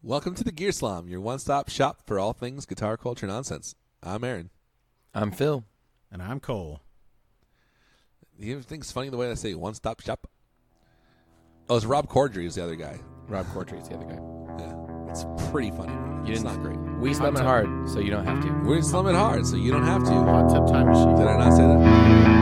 Welcome to the Gear Slum, your one-stop shop for all things guitar culture nonsense. I'm Aaron. I'm Phil. And I'm Cole. You ever think it's funny the way I say one-stop shop? Oh, it's Rob Corddry is the other guy. Rob Corddry is the other guy. Yeah, it's pretty funny. It's not great. We slum it hard, so you don't have to. We're slumming hard, so you don't have to. Hot Tub Time Machine. Did I not say that?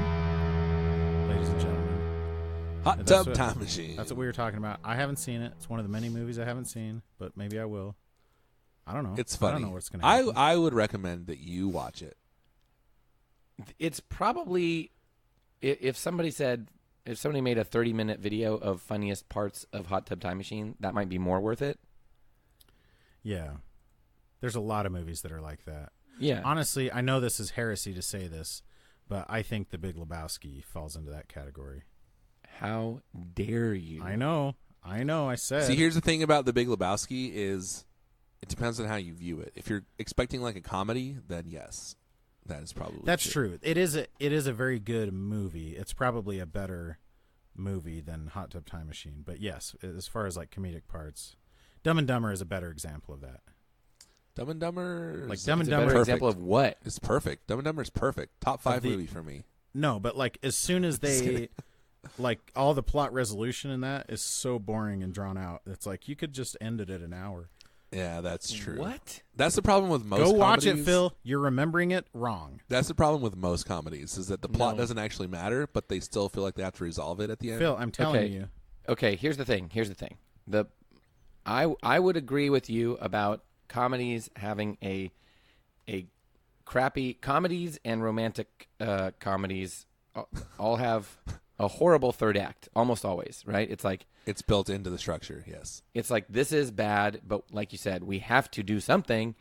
Ladies and gentlemen. Hot Tub Time Machine. That's what we were talking about. I haven't seen it. It's one of the many movies I haven't seen, but maybe I will. I don't know. It's funny. I don't know what's going to happen. I would recommend that you watch it. It's probably, if somebody made a 30-minute video of funniest parts of Hot Tub Time Machine, that might be more worth it. Yeah. There's a lot of movies that are like that. Yeah. Honestly, I know this is heresy to say this, but I think The Big Lebowski falls into that category. How dare you? I know. I said. See, here's the thing about The Big Lebowski is it depends on how you view it. If you're expecting like a comedy, then yes, that is probably That's true. It is a very good movie. It's probably a better movie than Hot Tub Time Machine. But yes, as far as like comedic parts, Dumb and Dumber is a better example of that. Dumb and Dumber. Like Dumb and It's a Dumber. better example of what? It's perfect. Dumb and Dumber is perfect. Top 5 movie for me. No, but like as soon as they, like all the plot resolution in that is so boring and drawn out. It's like you could just end it at an hour. Yeah, that's true. What? That's the problem with most Go comedies. watch it, Phil. You're remembering it wrong. That's the problem with most comedies is that the plot doesn't actually matter, but they still feel like they have to resolve it at the end. Phil, I'm telling you. Okay, here's the thing. I would agree with you about comedies having a crappy comedies and romantic comedies all have a horrible third act almost always, right? It's like It's built into the structure, yes. it's like this is bad, but like you said, we have to do something.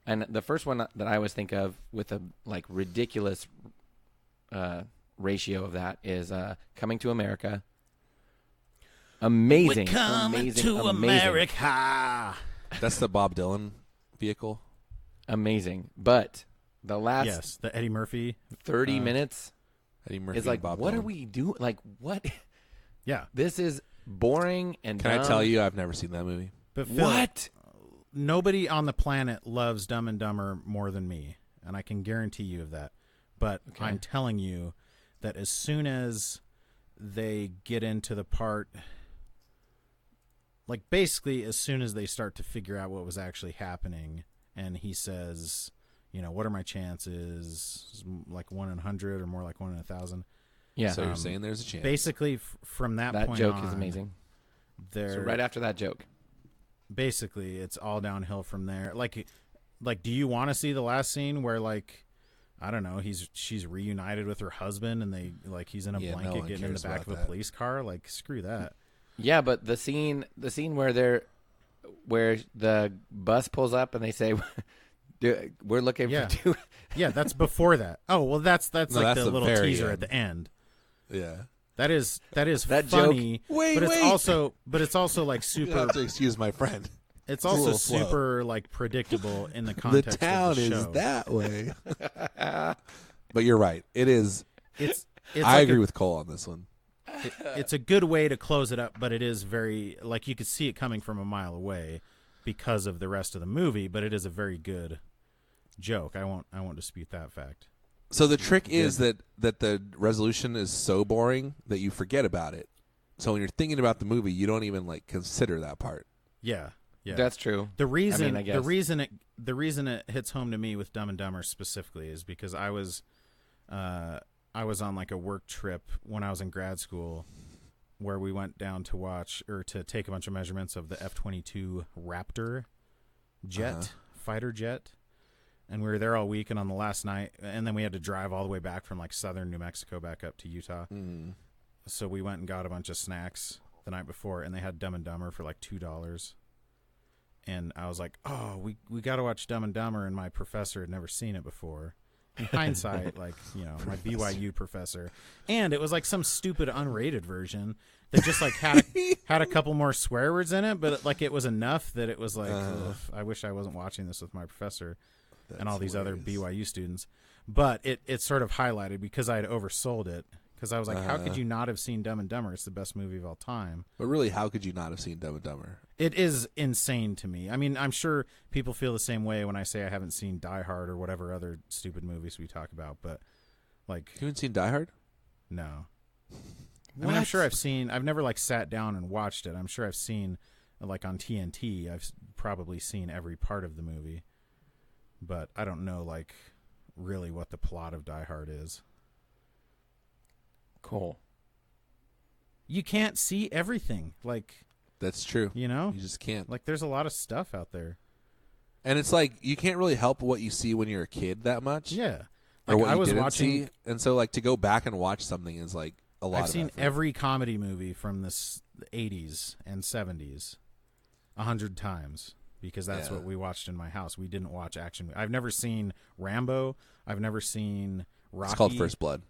And the first one that I always think of with a like ridiculous ratio of that is Coming to America. Amazing, amazing. America. That's the Bob Dylan vehicle. Amazing. But the last Yes, the Eddie Murphy. 30 minutes Eddie Murphy is like, and Bob what Dylan. are we doing? Like, what? Yeah, This is boring and Can I dumb. tell you I've never seen that movie? but Phil, What? nobody on the planet loves Dumb and Dumber more than me, and I can guarantee you of that. But I'm telling you that as soon as they get into the part, like basically as soon as they start to figure out what was actually happening, and he says, you know, what are my chances? Like 1 in 100 or more like 1 in 1,000. Yeah. So you're saying there's a chance. Basically, from that That point joke on, is amazing. They're So right after that joke. basically it's all downhill from there. Like do you want to see the last scene where like I don't know, she's reunited with her husband and they like he's in a Yeah, no blanket one getting in the cares back of about a that. police car? Like screw that. Yeah, but the scene where the bus pulls up and they say we're looking Yeah. for two. Yeah, that's before that. Oh well, that's No, like that's the the little very teaser end. at the end. Yeah. That is That funny. Wait, but it's wait. also like You super. have to excuse my friend. It's a also little slow. super like predictable in the The context. town of the show. is that way. But you're right. It is. It's I like agree with Cole on this one. it's a good way to close it up, but it is very like you could see it coming from a mile away because of the rest of the movie. But it is a very good joke. I won't dispute that fact. So the trick is that the resolution is so boring that you forget about it. So when you're thinking about the movie, you don't even like consider that part. Yeah, yeah. That's true. The reason I guess. the reason it hits home to me with Dumb and Dumber specifically is because I was on like a work trip when I was in grad school where we went down to watch or to take a bunch of measurements of the F-22 Raptor jet, fighter jet. And we were there all week and on the last night, and then we had to drive all the way back from like southern New Mexico back up to Utah. So we went and got a bunch of snacks the night before, and they had Dumb and Dumber for like $2. And I was like, oh, we got to watch Dumb and Dumber, and my professor had never seen it before. In hindsight, like, you know, my BYU professor. And it was like some stupid unrated version. that just like had a couple more swear words in it, but like it was enough that it was like, ugh, I wish I wasn't watching this with my professor and all these other BYU students. But it sort of highlighted because I had oversold it. Because I was like, how could you not have seen Dumb and Dumber? It's the best movie of all time. But really, how could you not have seen Dumb and Dumber? It is insane to me. I mean, I'm sure people feel the same way when I say I haven't seen Die Hard or whatever other stupid movies we talk about. But like, You haven't seen Die Hard? no. I mean, I'm sure I've never like sat down and watched it. I'm sure I've seen like on TNT. I've probably seen every part of the movie, but I don't know like really what the plot of Die Hard is. Cool. You can't see everything. Like, That's true. you know, You just can't. like there's a lot of stuff out there. And it's like you can't really help what you see when you're a kid that much. Yeah. Or Like, what I you was didn't watching. see. And so like to go back and watch something is like a lot I've of seen effort. every comedy movie from the 80s and 70s 100 times because that's what we watched in my house. We didn't watch action. I've never seen Rambo. I've never seen Rocky. It's called First Blood.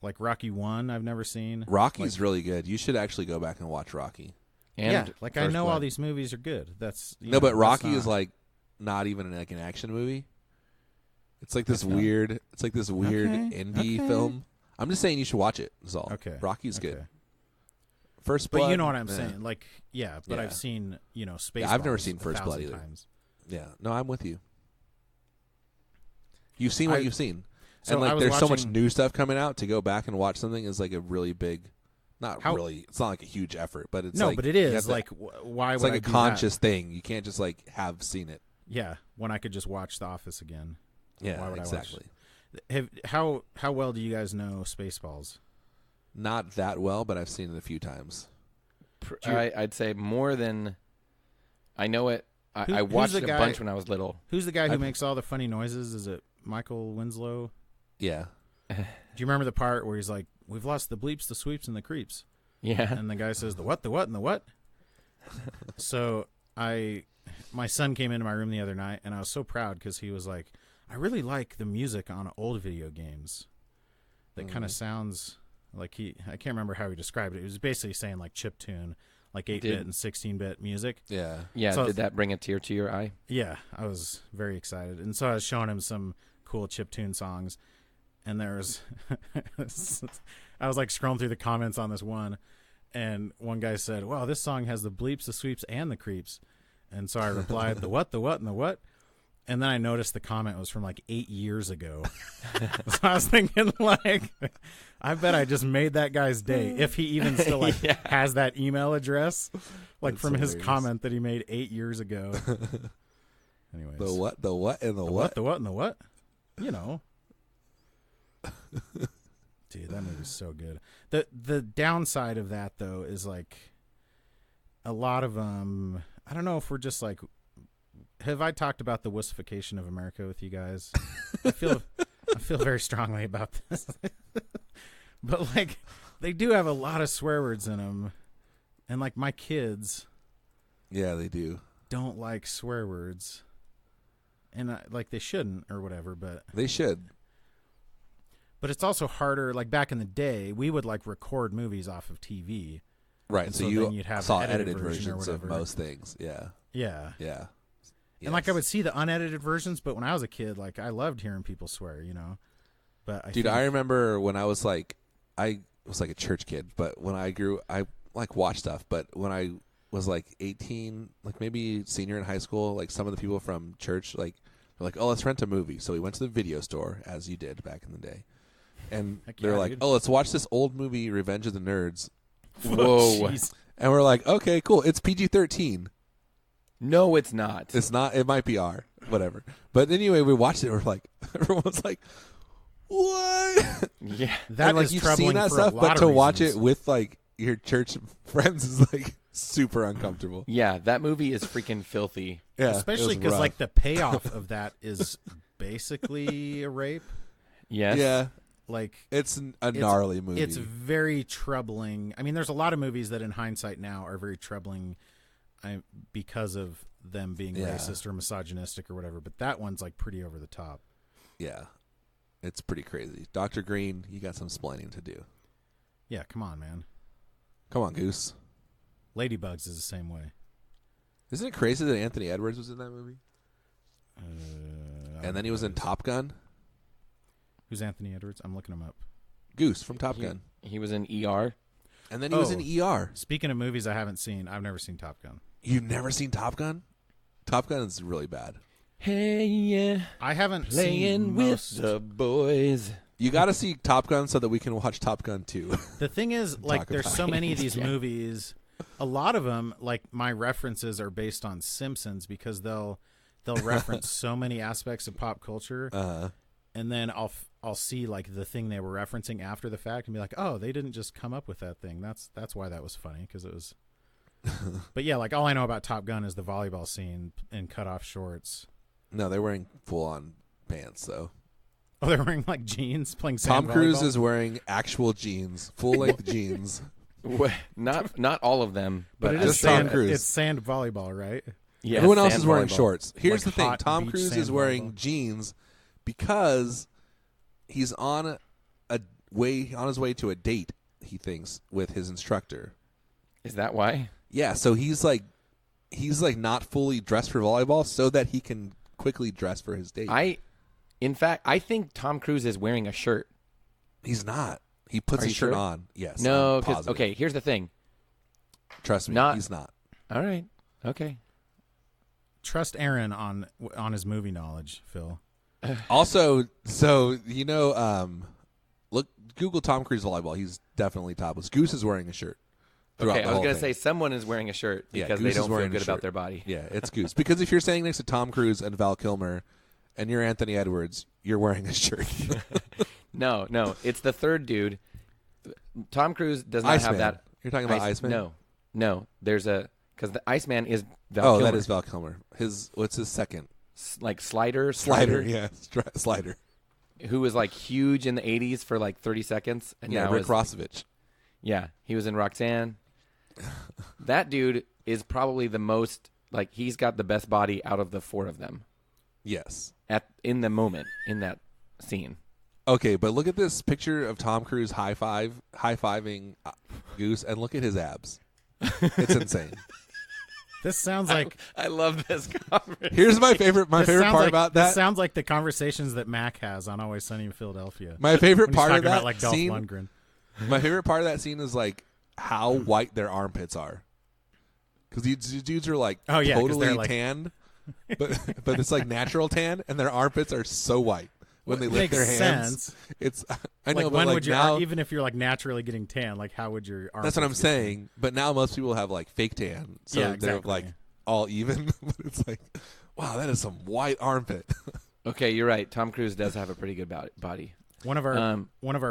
Like Rocky 1, I've never seen. Rocky's really good. You should actually go back and watch Rocky. And yeah, like I First know Blood. all these movies are good. That's No, but that's Rocky not- is like not even like an action movie. It's like this weird. It's like this weird Okay, indie okay. film. I'm just saying you should watch it. Is all. Okay. Rocky's okay. good. First Blood. But you know what I'm eh. saying? Like, yeah, but Yeah. I've seen, Spaceballs. Yeah, I've never seen First Blood 1,000 either. times. Yeah. No, I'm with you. You've seen what I- you've seen. So And I like was there's so much watching- new stuff coming out to go back and watch something is like a really big really it's not like a huge effort, but it's No, like but it you is have to- like why it's would like I a do conscious thing. You can't just like have seen it. that? Yeah, when I could just watch The Office again. Yeah, Why would I watch exactly. How well do you guys know Spaceballs? Not that well, but I've seen it a few times. I'd say more than I know it. I who's watched the it a guy- bunch when I was little. Who's the guy who I've- makes all the funny noises? Is it Michael Winslow? Yeah. Do you remember the part where he's like, "We've lost the bleeps, the sweeps, and the creeps," Yeah. and the guy says, "The what, and the what?" So my son came into my room the other night, and I was so proud because he was like, "I really like the music on old video games. That kind of sounds like I can't remember how he described it. It was basically saying like chiptune, like 8-bit and 16-bit music." Yeah. Yeah. So- did that bring a tear to your eye? Yeah, I was very excited. And so I was showing him some cool chiptune songs. And there's, I was like scrolling through the comments on this one. And one guy said, "Wow, this song has the bleeps, the sweeps, and the creeps." And so I replied, the what, and the what? And then I noticed the comment was from like 8 years ago. So I was thinking like, I bet I just made that guy's day. If he even still like has that email address, like That's from his hilarious. comment that he made 8 years ago. Anyways. The what? The what? And the The what? The what and the what? You know. Dude, that movie's so good. The downside of that though is like a lot of I don't know if we're just like, have I talked about the wussification of America with you guys? I feel very strongly about this. But like they do have a lot of swear words in them, and like my kids Yeah, they do. don't like swear words, and like they shouldn't or whatever. But They should. it's also harder. Like back in the day, we would like record movies off of TV. Right. And So so you then you'd have saw the edited edited version or versions of whatever. most things. Yeah. Yeah. Yeah. And like I Yes. would see the unedited versions, but when I was a kid, like I loved hearing people swear, But I Dude, think, I remember when I was like a church kid, but when I grew, I like watched stuff. But when I was like 18, like maybe senior in high school, like some of the people from church, like were like, "Oh, let's rent a movie." So we went to the video store, as you did back in the day, and Heck they're yeah, like, dude. "Oh, let's watch this old movie, Revenge of the Nerds." Whoa. jeez. And we're like, "Okay, cool. It's PG-13. No, it's not. It's not. It might be R, whatever." But anyway, we watched it. We're like, everyone was like, "What?" Yeah. That and, like, is you've troubling seen that for a stuff, lot but of to watch reasons. it with like your church friends is like super uncomfortable. Yeah, that movie is freaking filthy. Yeah, Especially because because like the payoff of that is basically a rape. Yes. yeah, Like it's a gnarly movie. it's very troubling. I mean, there's a lot of movies that in hindsight now are very troubling because of them being Yeah. racist or misogynistic or whatever. But that one's like pretty over the top. Yeah, it's pretty crazy. Dr. Green, you got some splaining to do. Yeah, come on, man. Come on, Goose. Ladybugs is the same way. Isn't it crazy that Anthony Edwards was in that movie? And then he was in Top Gun. Who's Anthony Edwards? I'm looking him up. Goose from Top Gun. He was in ER. And then he was in ER. Speaking of movies I haven't seen, I've never seen Top Gun. You've never seen Top Gun? Top Gun is really bad. Hey, yeah. I haven't Playing seen with the boys. You got to see Top Gun so that we can watch Top Gun 2. The thing is, like, there's so many of these movies. A lot of them, like, my references are based on Simpsons because they'll reference so many aspects of pop culture, and then I'll see like the thing they were referencing after the fact and be like, oh, they didn't just come up with that thing. That's why that was funny because it was. But yeah, like all I know about Top Gun is the volleyball scene in cut off shorts. No, they're wearing full on pants though. Oh, they're wearing like jeans playing sand Tom Cruise volleyball? is wearing actual jeans, full length jeans. Not all of them, but it I'm is Tom sand. Cruise. It's sand volleyball, right? Yeah, Everyone else sand is wearing volleyball. shorts. Here's Like the thing: hot Tom beach Cruise sand is wearing volleyball. jeans because he's on his way to a date. He thinks with his instructor. Is that why? Yeah, so he's like not fully dressed for volleyball, so that he can quickly dress for his date. In fact, I think Tom Cruise is wearing a shirt. He's not. He puts Are his you shirt sure? on. Yes. No, I'm because positive. okay. Here's the thing. Trust me, he's not. All right. Okay. Trust Aaron on his movie knowledge, Phil. Also, so look, Google Tom Cruise volleyball. He's definitely topless. Goose is wearing a shirt. Okay, I was going to say someone is wearing a shirt Yeah, because Goose they is don't feel wearing a good about shirt. their body. Yeah, it's Goose. Because if you're standing next to Tom Cruise and Val Kilmer, and you're Anthony Edwards, you're wearing a shirt. No, it's the third dude. Tom Cruise does not Iceman. have that. You're talking about Iceman? No. There's because the Iceman is Val Oh, Kilmer. that is Val Kilmer. What's his second? Like Slider, Yeah, Slider. who was like huge in the '80s for like 30 seconds, and Yeah, now Rick is Rossovich. Yeah, he was in Roxanne. That dude is probably the most like he's got the best body out of the four of them Yes. in the moment in that scene. Okay, but look at this picture of Tom Cruise high-fiving Goose, and look at his abs. It's insane. This sounds like I love this conversation. Here's my favorite this part sounds like, about This that. sounds like the conversations that Mac has on Always Sunny in Philadelphia. My favorite when he's part of talking that about like Dolph scene. Lundgren. My favorite part of that scene is like how white their armpits are, because these dudes are like Oh, yeah, 'cause totally they're, like- tanned, but it's like natural tan, and their armpits are so white when they Well, lift makes their hands. sense. It's I know, Like, but when like would your now even if you're like naturally getting tan, like how would your arm? that's what I'm saying. But now most people have like fake tan, so Yeah, they're exactly. like all even. But it's like, wow, that is some white armpit. Okay, you're right. Tom Cruise does have a pretty good body. One of our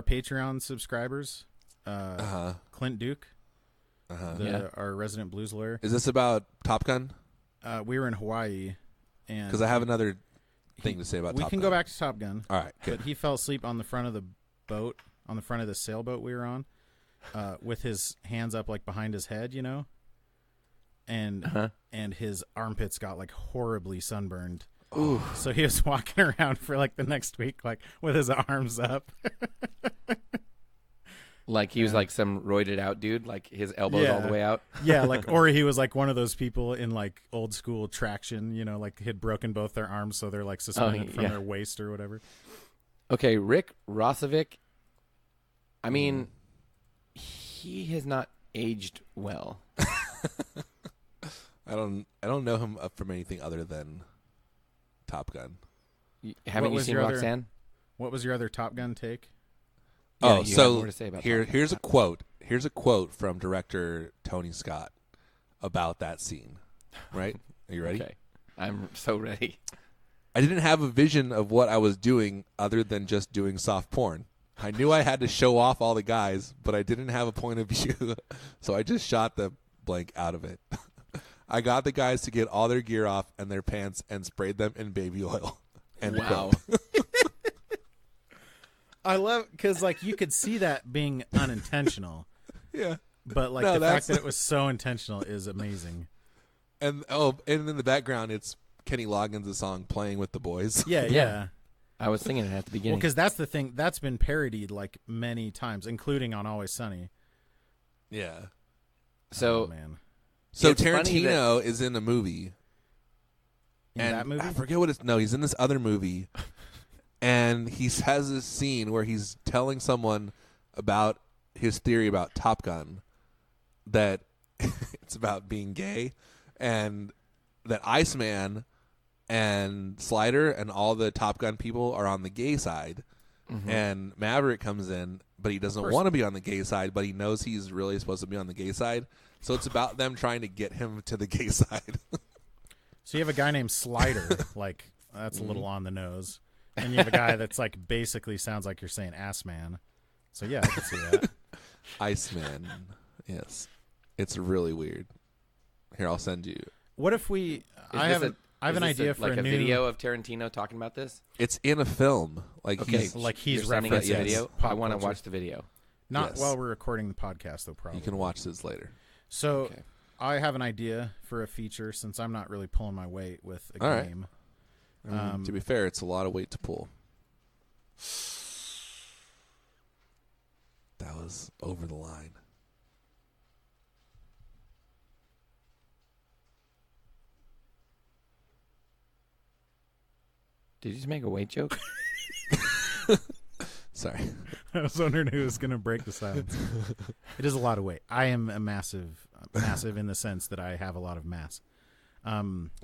Patreon subscribers, Clint Duke, our resident blues lawyer. Is this about Top Gun? We were in Hawaii, and Because I have another thing to say about we Top can Gun. go back to Top Gun. All right, good. But he fell asleep on the front of the boat, on the front of the sailboat we were on, with his hands up like behind his head, and his armpits got like horribly sunburned. Ooh. So he was walking around for like the next week, like with his arms up. Like he was like some roided out dude, like his elbows all the way out. Yeah, like or he was like one of those people in like old school traction, like had broken both their arms, so they're like suspended from their waist or whatever. Okay, Rick Rossovich. I mean, he has not aged well. I don't know him up from anything other than Top Gun. Haven't you was seen your other- Roxanne? What was your other Top Gun take? Yeah, Oh, you have so more to say about here's a quote. Here's a quote from director Tony Scott about that scene. Right? Are you ready? Okay, I'm so ready. I didn't have a vision of what I was doing other than just doing soft porn. I knew I had to show off all the guys, but I didn't have a point of view, so I just shot the blank out of it. I got the guys to get all their gear off and their pants and sprayed them in baby oil. End Wow. quote. I love because like you could see that being unintentional, Yeah. but like No, the fact that's- that it was so intentional is amazing. And in the background it's Kenny Loggins' song "Playing with the Boys." Yeah. I was singing it at the Well, beginning. because that's the thing that's been parodied like many times, including on Always Sunny. Yeah. So man. So It's funny Tarantino is in a movie. In And that movie? I forget what it's. No, he's in this other movie, and he has this scene where he's telling someone about his theory about Top Gun, that it's about being gay, and that Iceman and Slider and all the Top Gun people are on the gay side, and Maverick comes in, but he doesn't want to be on the gay side, but he knows he's really supposed to be on the gay side. So it's about them trying to get him to the gay side. So you have a guy named Slider, like that's a little on the nose, and you have a guy that's like basically sounds like you're saying ass man. So yeah, I can see that. Iceman. Yes. It's really weird. Here, I'll send you. What if we? I have an idea for like a a new video of Tarantino talking about this. It's in a film. Like Okay, he's, he's you're sending us referencing the video. pop I want to culture. watch the video. Not Yes. while we're recording the podcast, though. Probably you can watch this later. So Okay. I have an idea for a feature since I'm not really pulling my weight with a All right. game. To be fair, it's a lot of weight to pull. That was over the line. Did you just make a weight joke? Sorry. I was wondering who was going to break the silence. It is a lot of weight. I am a massive in the sense that I have a lot of mass.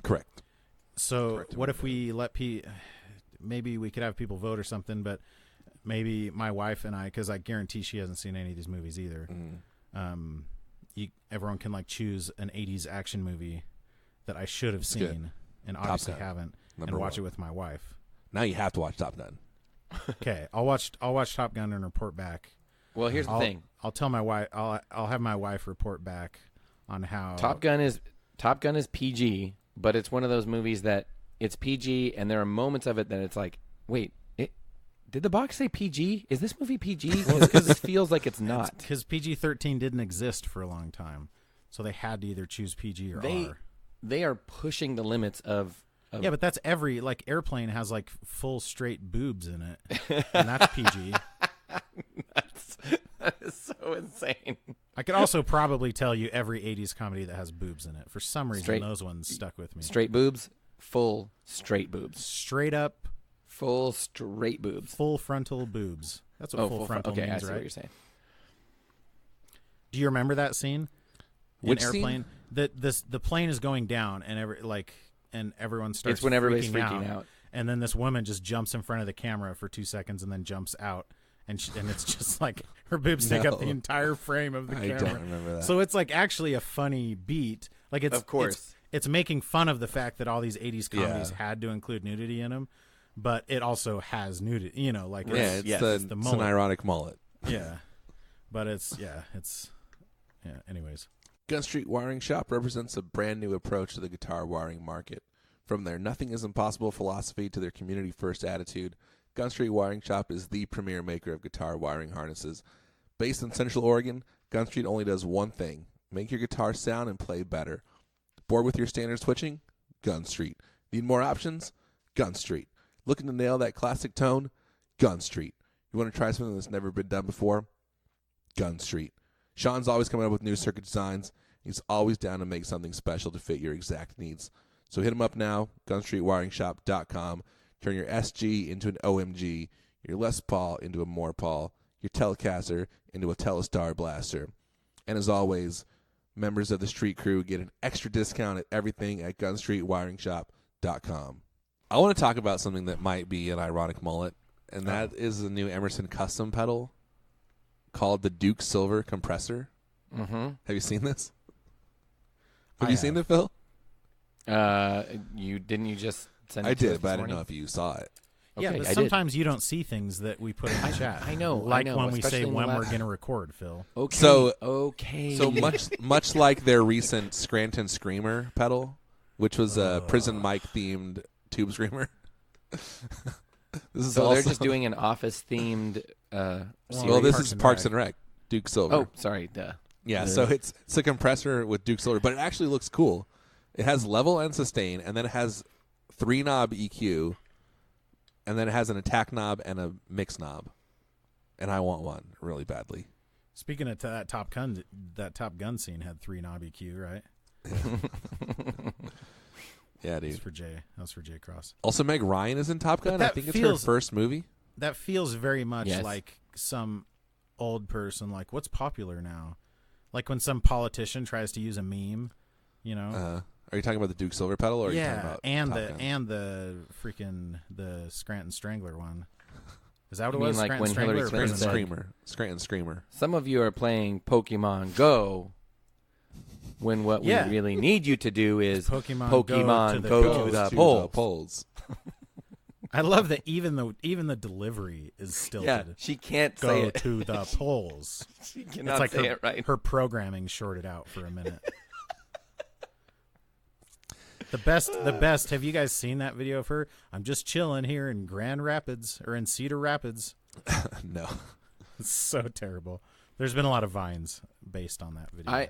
Correct. So Correct. what if we let maybe we could have people vote or something, but maybe my wife and I, because I guarantee she hasn't seen any of these movies either. Everyone can like choose an 80s action movie that I should have seen good. and Top obviously Gun, haven't, number and watch one. it with my wife. Now you have to watch Top Gun. Okay, I'll watch Top Gun and report back. Well, here's the thing. I'll tell my wife. I'll have my wife report back on how Top Gun is PG, but it's one of those movies that it's PG, and there are moments of it that it's like, wait, did the box say PG? Is this movie PG? Because it feels like it's not. Because PG-13 didn't exist for a long time, so they had to either choose PG or R. They are pushing the limits of. Yeah, but that's like Airplane has like full straight boobs in it, and that's PG. That is so insane. I could also probably tell you every 80s comedy that has boobs in it. For some reason, Straight- those ones stuck with me. Straight boobs, full straight boobs, Straight up, full straight boobs. full frontal boobs. That's what full frontal okay, I means, see right? what you're saying. Do you remember that scene? Which in Airplane? scene? The plane is going down, and everyone starts. It's when everybody's freaking freaking out. and then this woman just jumps in front of the camera for 2 seconds, and then jumps out, and it's just like her boobs take up the No. entire frame of the I camera. don't remember that. So it's like actually a funny beat. Like it's Of course. it's making fun of the fact that all these 80s comedies Yeah. had to include nudity in them, but it also has nudity. You know, like yeah, it's, it's an mullet. ironic mullet. Yeah, but it's. Anyways. Gun Street Wiring Shop represents a brand new approach to the guitar wiring market. From their nothing is impossible philosophy to their community first attitude, Gun Street Wiring Shop is the premier maker of guitar wiring harnesses. Based in Central Oregon, Gun Street only does one thing: make your guitar sound and play better. Bored with your standard switching? Gun Street. Need more options? Gun Street. Looking to nail that classic tone? Gun Street. You want to try something that's never been done before? Gun Street. Sean's always coming up with new circuit designs. He's always down to make something special to fit your exact needs. So hit him up now, gunstreetwiringshop.com. Turn your SG into an OMG, your Les Paul into a More Paul, your Telecaster into a Telestar Blaster. And as always, members of the street crew get an extra discount at everything at gunstreetwiringshop.com. I want to talk about something that might be an ironic mullet, and that is the new Emerson custom pedal called the Duke Silver Compressor. Mm-hmm. Have you seen this? Have I you seen have. it, Phil? You just send it I to us did, but I this didn't know morning? if you saw it. Yeah, Okay, but I did. sometimes you don't see things that we put in the chat. I know, like when we especially say in the when we're last- going to record, Phil. Okay. So- okay. So much like their recent Scranton Screamer pedal, which was a prison mic themed tube screamer. This is So also, they're just doing an office themed. well, series. this Parks is and Parks Rec. and Rec, Duke Silver. Oh, sorry. Duh. Yeah, so it's a compressor with Duke Silver, but it actually looks cool. It has level and sustain, and then it has 3-knob EQ, and then it has an attack knob and a mix knob. And I want one really badly. Speaking of that Top Gun scene had 3 knobby Q, right? Yeah, dude. That was for Jay Cross. Also, Meg Ryan is in Top Gun. I think it's her first movie. That feels very much like some old person. Like, what's popular now? Like when some politician tries to use a meme, you know? Are you talking about the Duke Silver pedal, or are you talking about the Scranton Strangler one? Is that what You it was? mean like when Hillary Clinton said, Scranton Screamer. some of you are playing Pokemon Go when what we really need you to do is Pokemon go to the polls. I love that even the delivery is stilted. Yeah, she can't say it. Go to the polls. She cannot say it right. Her programming shorted out for a minute. The best. Have you guys seen that video of her? I'm just chilling here in Grand Rapids or in Cedar Rapids. No. It's so terrible. There's been a lot of Vines based on that video.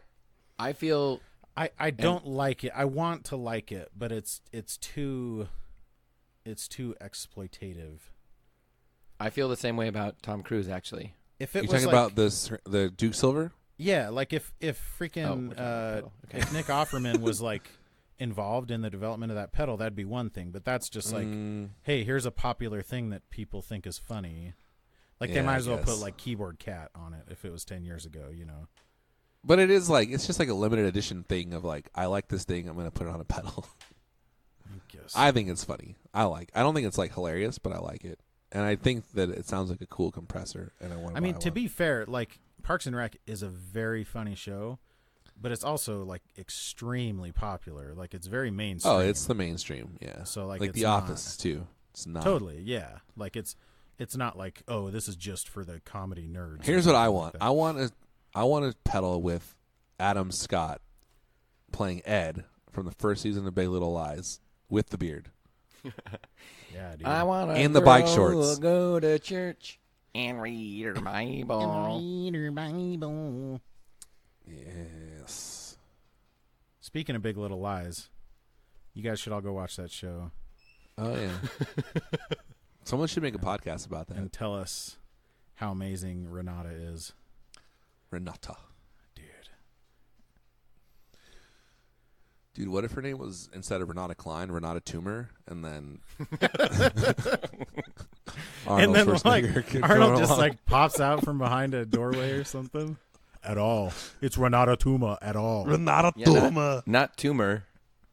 I feel I don't like it. I want to like it, but it's too exploitative. I feel the same way about Tom Cruise, actually. If it You're was talking about the Duke Silver? Yeah, like if freaking if Nick Offerman was like involved in the development of that pedal, that'd be one thing. But that's just like, hey, here's a popular thing that people think is funny. Like they might as well put like Keyboard Cat on it if it was 10 years ago, you know. But it is like, it's just like a limited edition thing of like, I like this thing, I'm going to put it on a pedal. I think it's funny. I don't think it's like hilarious, but I like it. And I think that it sounds like a cool compressor. And I mean, to be fair, like Parks and Rec is a very funny show, but it's also like extremely popular. Like it's very mainstream. Oh, it's the mainstream. Yeah. So like The Office too. It's not totally. Yeah. Like it's not like, oh, this is just for the comedy nerds. Here's what I want. I want a pedal with Adam Scott playing Ed from the first season of Big Little Lies with the beard. Yeah, dude. I want and the bike shorts. Go to church and read her Bible. Yes. Speaking of Big Little Lies, you guys should all go watch that show. Oh yeah. Someone should make a podcast about that. And tell us how amazing Renata is. Renata. Dude, what if her name was, instead of Renata Klein, Renata Toomer, and then and then like Arnold just like pops out from behind a doorway or something? At all. It's Renata Tuma at all. Renata Tuma. Not tumor.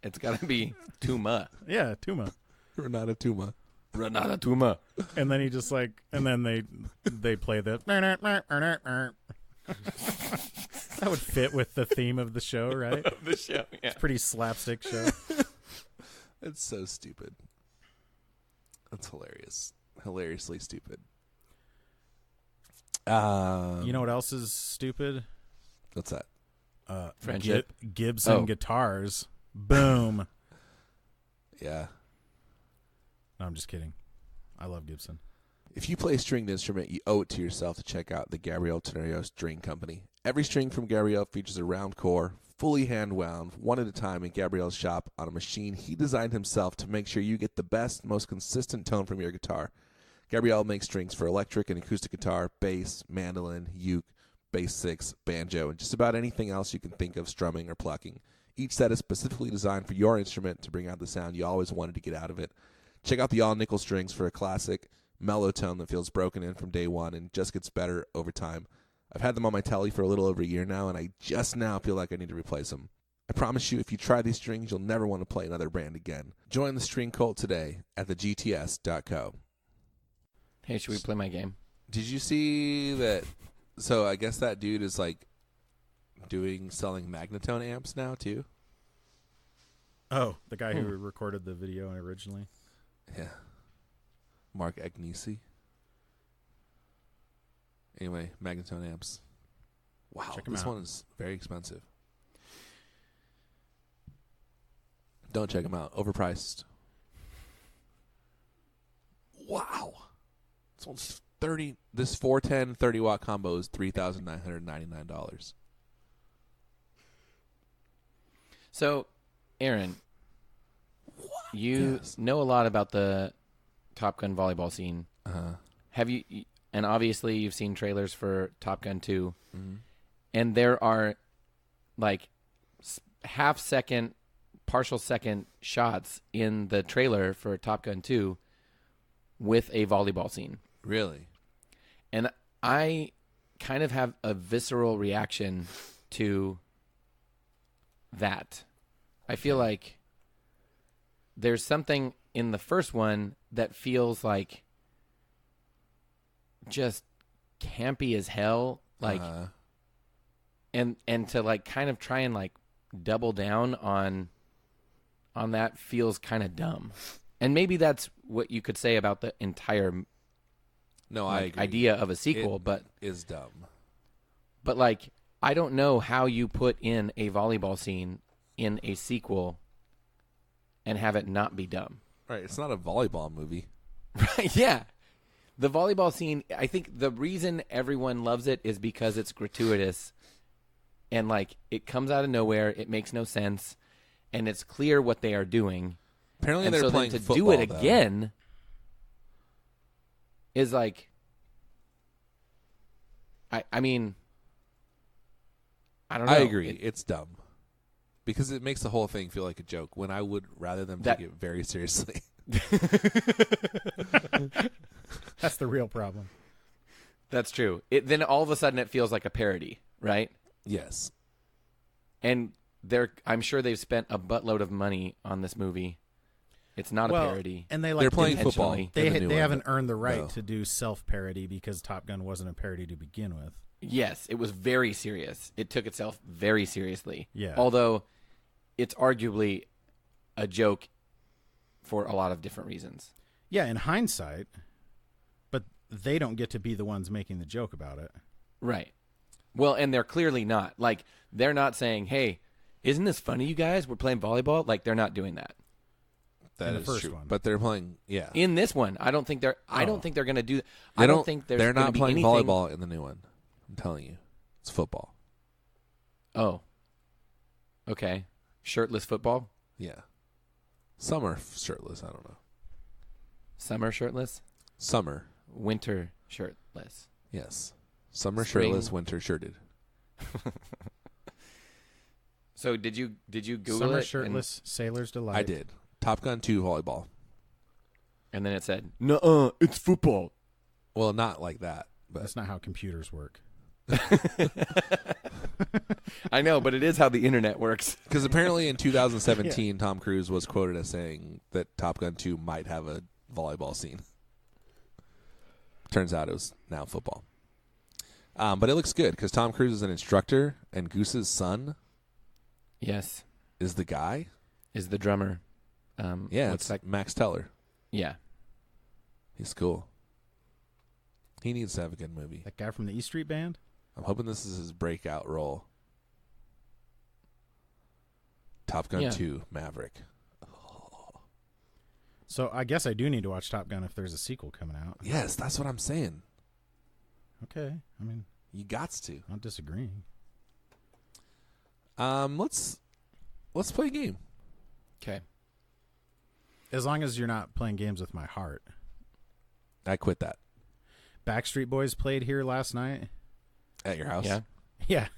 It's got to be Tuma. Yeah, Tuma. Renata Tuma. Renata Tuma. And then he just like, and then they play the that would fit with the theme of the show, right? The show, yeah. It's a pretty slapstick show. It's so stupid. That's hilarious. Hilariously stupid. You know what else is stupid? What's that? Friendship. Gibson guitars. Boom. Yeah. No, I'm just kidding. I love Gibson. If you play a stringed instrument, you owe it to yourself to check out the Gabriel Tenorio String Company. Every string from Gabriel features a round core, fully hand-wound, one at a time in Gabriel's shop on a machine he designed himself to make sure you get the best, most consistent tone from your guitar. Gabriel makes strings for electric and acoustic guitar, bass, mandolin, uke, bass six, banjo, and just about anything else you can think of strumming or plucking. Each set is specifically designed for your instrument to bring out the sound you always wanted to get out of it. Check out the all-nickel strings for a classic, mellow tone that feels broken in from day one and just gets better over time. I've had them on my telly for a little over a year now, and I just now feel like I need to replace them. I promise you, if you try these strings, you'll never want to play another brand again. Join the string cult today at thegts.co. Hey, should we play my game? Did you see that? So I guess that dude is like selling Magnatone amps now too. Oh, the guy who recorded the video originally. Yeah. Mark Agnesi. Anyway, Magnatone amps. Wow, this one is very expensive. Don't check them out. Overpriced. Wow. This one's 30. This 410 30-watt combo is $3,999. So, Aaron, you know a lot about the Top Gun volleyball scene. Uh-huh. Have you? and obviously you've seen trailers for Top Gun 2, Mm-hmm. and there are like half-second, partial-second shots in the trailer for Top Gun 2 with a volleyball scene. Really? And I kind of have a visceral reaction to that. I feel like there's something in the first one that feels like just campy as hell, like, and to like kind of try and like double down on that feels kind of dumb. And maybe that's what you could say about the entire I agree. idea of a sequel, but is dumb. But like, I don't know how you put in a volleyball scene in a sequel and have it not be dumb. Right, it's not a volleyball movie. Right? Yeah. The volleyball scene, I think the reason everyone loves it is because it's gratuitous and like it comes out of nowhere, it makes no sense, and it's clear what they are doing. Apparently and they're so playing then to football, do it again is like, I mean, I don't know. I agree. It's dumb. Because it makes the whole thing feel like a joke when I would rather them take it very seriously. That's the real problem. That's true. Then all of a sudden it feels like a parody, right? Yes. And I'm sure they've spent a buttload of money on this movie. It's not a parody. And they're playing football. They haven't earned the right to do self-parody because Top Gun wasn't a parody to begin with. Yes, it was very serious. It took itself very seriously. Yeah. Although it's arguably a joke for a lot of different reasons. Yeah, in hindsight, but they don't get to be the ones making the joke about it. Right. Well, and they're clearly not. Like, they're not saying, hey, isn't this funny, you guys? We're playing volleyball. Like, they're not doing that. That is true. One. But they're playing, yeah. In this one, I don't think they're going to do. They're not playing volleyball in the new one. I'm telling you, it's football. Oh. Okay. Shirtless football. Yeah. Some are shirtless. I don't know. Summer shirtless. Summer. Winter shirtless. Yes. Summer Spring. shirtless, winter shirted. So did you Google Summer it? shirtless, sailor's delight. I did. Top Gun 2 volleyball. And then it said, "Nuh-uh, it's football." Well, not like that. But that's not how computers work. I know, but it is how the internet works. Because apparently in 2017, Tom Cruise was quoted as saying that Top Gun 2 might have a volleyball scene. Turns out it was now football. But it looks good because Tom Cruise is an instructor and Goose's son Yes. is the guy. Is the drummer. Yeah, it's like Max Teller. Yeah. He's cool. He needs to have a good movie. That guy from the E Street Band? I'm hoping this is his breakout role. Top Gun 2, Maverick. Oh. So I guess I do need to watch Top Gun if there's a sequel coming out. Yes, that's what I'm saying. Okay. I mean, you gots to. I'm not disagreeing. Let's play a game. Okay. As long as you're not playing games with my heart. I quit that. Backstreet Boys played here last night. At your house? Yeah. Yeah,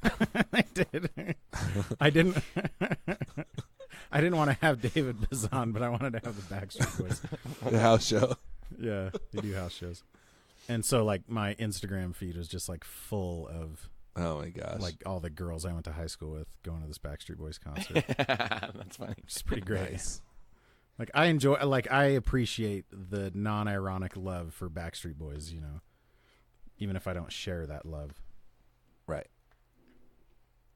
I did. I didn't want to have David Bazan, but I wanted to have the Backstreet Boys. The house show. Yeah, they do house shows. And so, like, my Instagram feed was just, like, full of, oh, my gosh. like, all the girls I went to high school with going to this Backstreet Boys concert. That's funny. It's pretty great. Nice. Like, I appreciate the non-ironic love for Backstreet Boys, you know, even if I don't share that love. Right.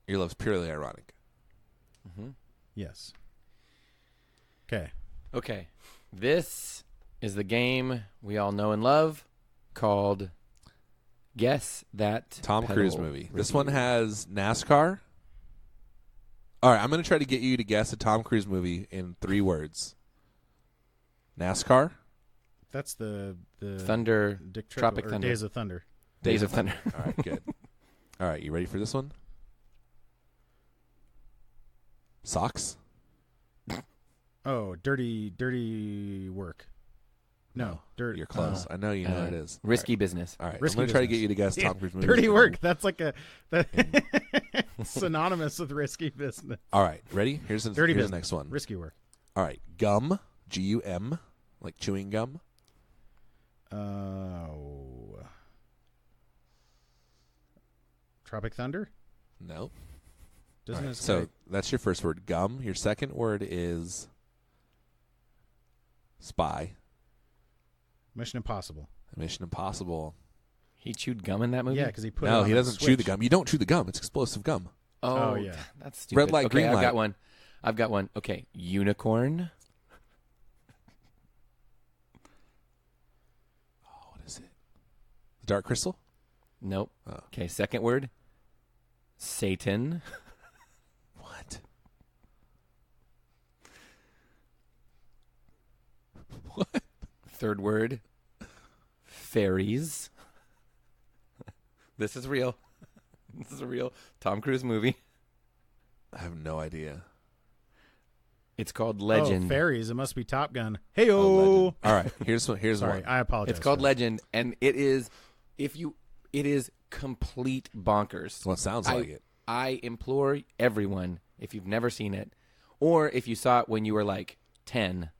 Your love's purely ironic. Mm-hmm. Yes. Okay. Okay. This is the game we all know and love called Guess That Tom Pedal Cruise movie. Review. This one has NASCAR. All right, I'm going to try to get you to guess a Tom Cruise movie in 3 words. NASCAR. That's the Thunder, Dick Tropic or Thunder. Days of Thunder. Days of Thunder. All right, good. All right, you ready for this one? Socks. Oh, dirty work. No, dirt. You're close. I know you know what it is. Risky business. All right. Risky I'm going to try to business. get you to guess Tom Cruise movies. Dirty work. That's like synonymous with risky business. All right. Ready? Here's the Business. next one. Risky work. All right. Gum. Gum. Like chewing gum. Tropic Thunder? No. Doesn't All right, it so say- that's your first word, gum. Your second word is spy. Mission Impossible. Mission Impossible. He chewed gum in that movie? Yeah, because he put it No, on he a doesn't chew the switch. gum. You don't chew the gum. It's explosive gum. Oh, yeah. That's stupid. Red light, okay, green I've light. got one. Okay, unicorn. Oh, what is it? Dark Crystal? Nope. Oh. Okay, second word. Satan. What? What? Third word. Fairies. This is real. This is a real Tom Cruise movie. I have no idea. It's called Legend. Oh, fairies. It must be Top Gun. Hey, Oh, oh. Legend. All right. Here's Sorry, one. I apologize. It's called for that. Legend, and it is complete bonkers. Well, it sounds like it. I implore everyone, if you've never seen it, or if you saw it when you were like 10,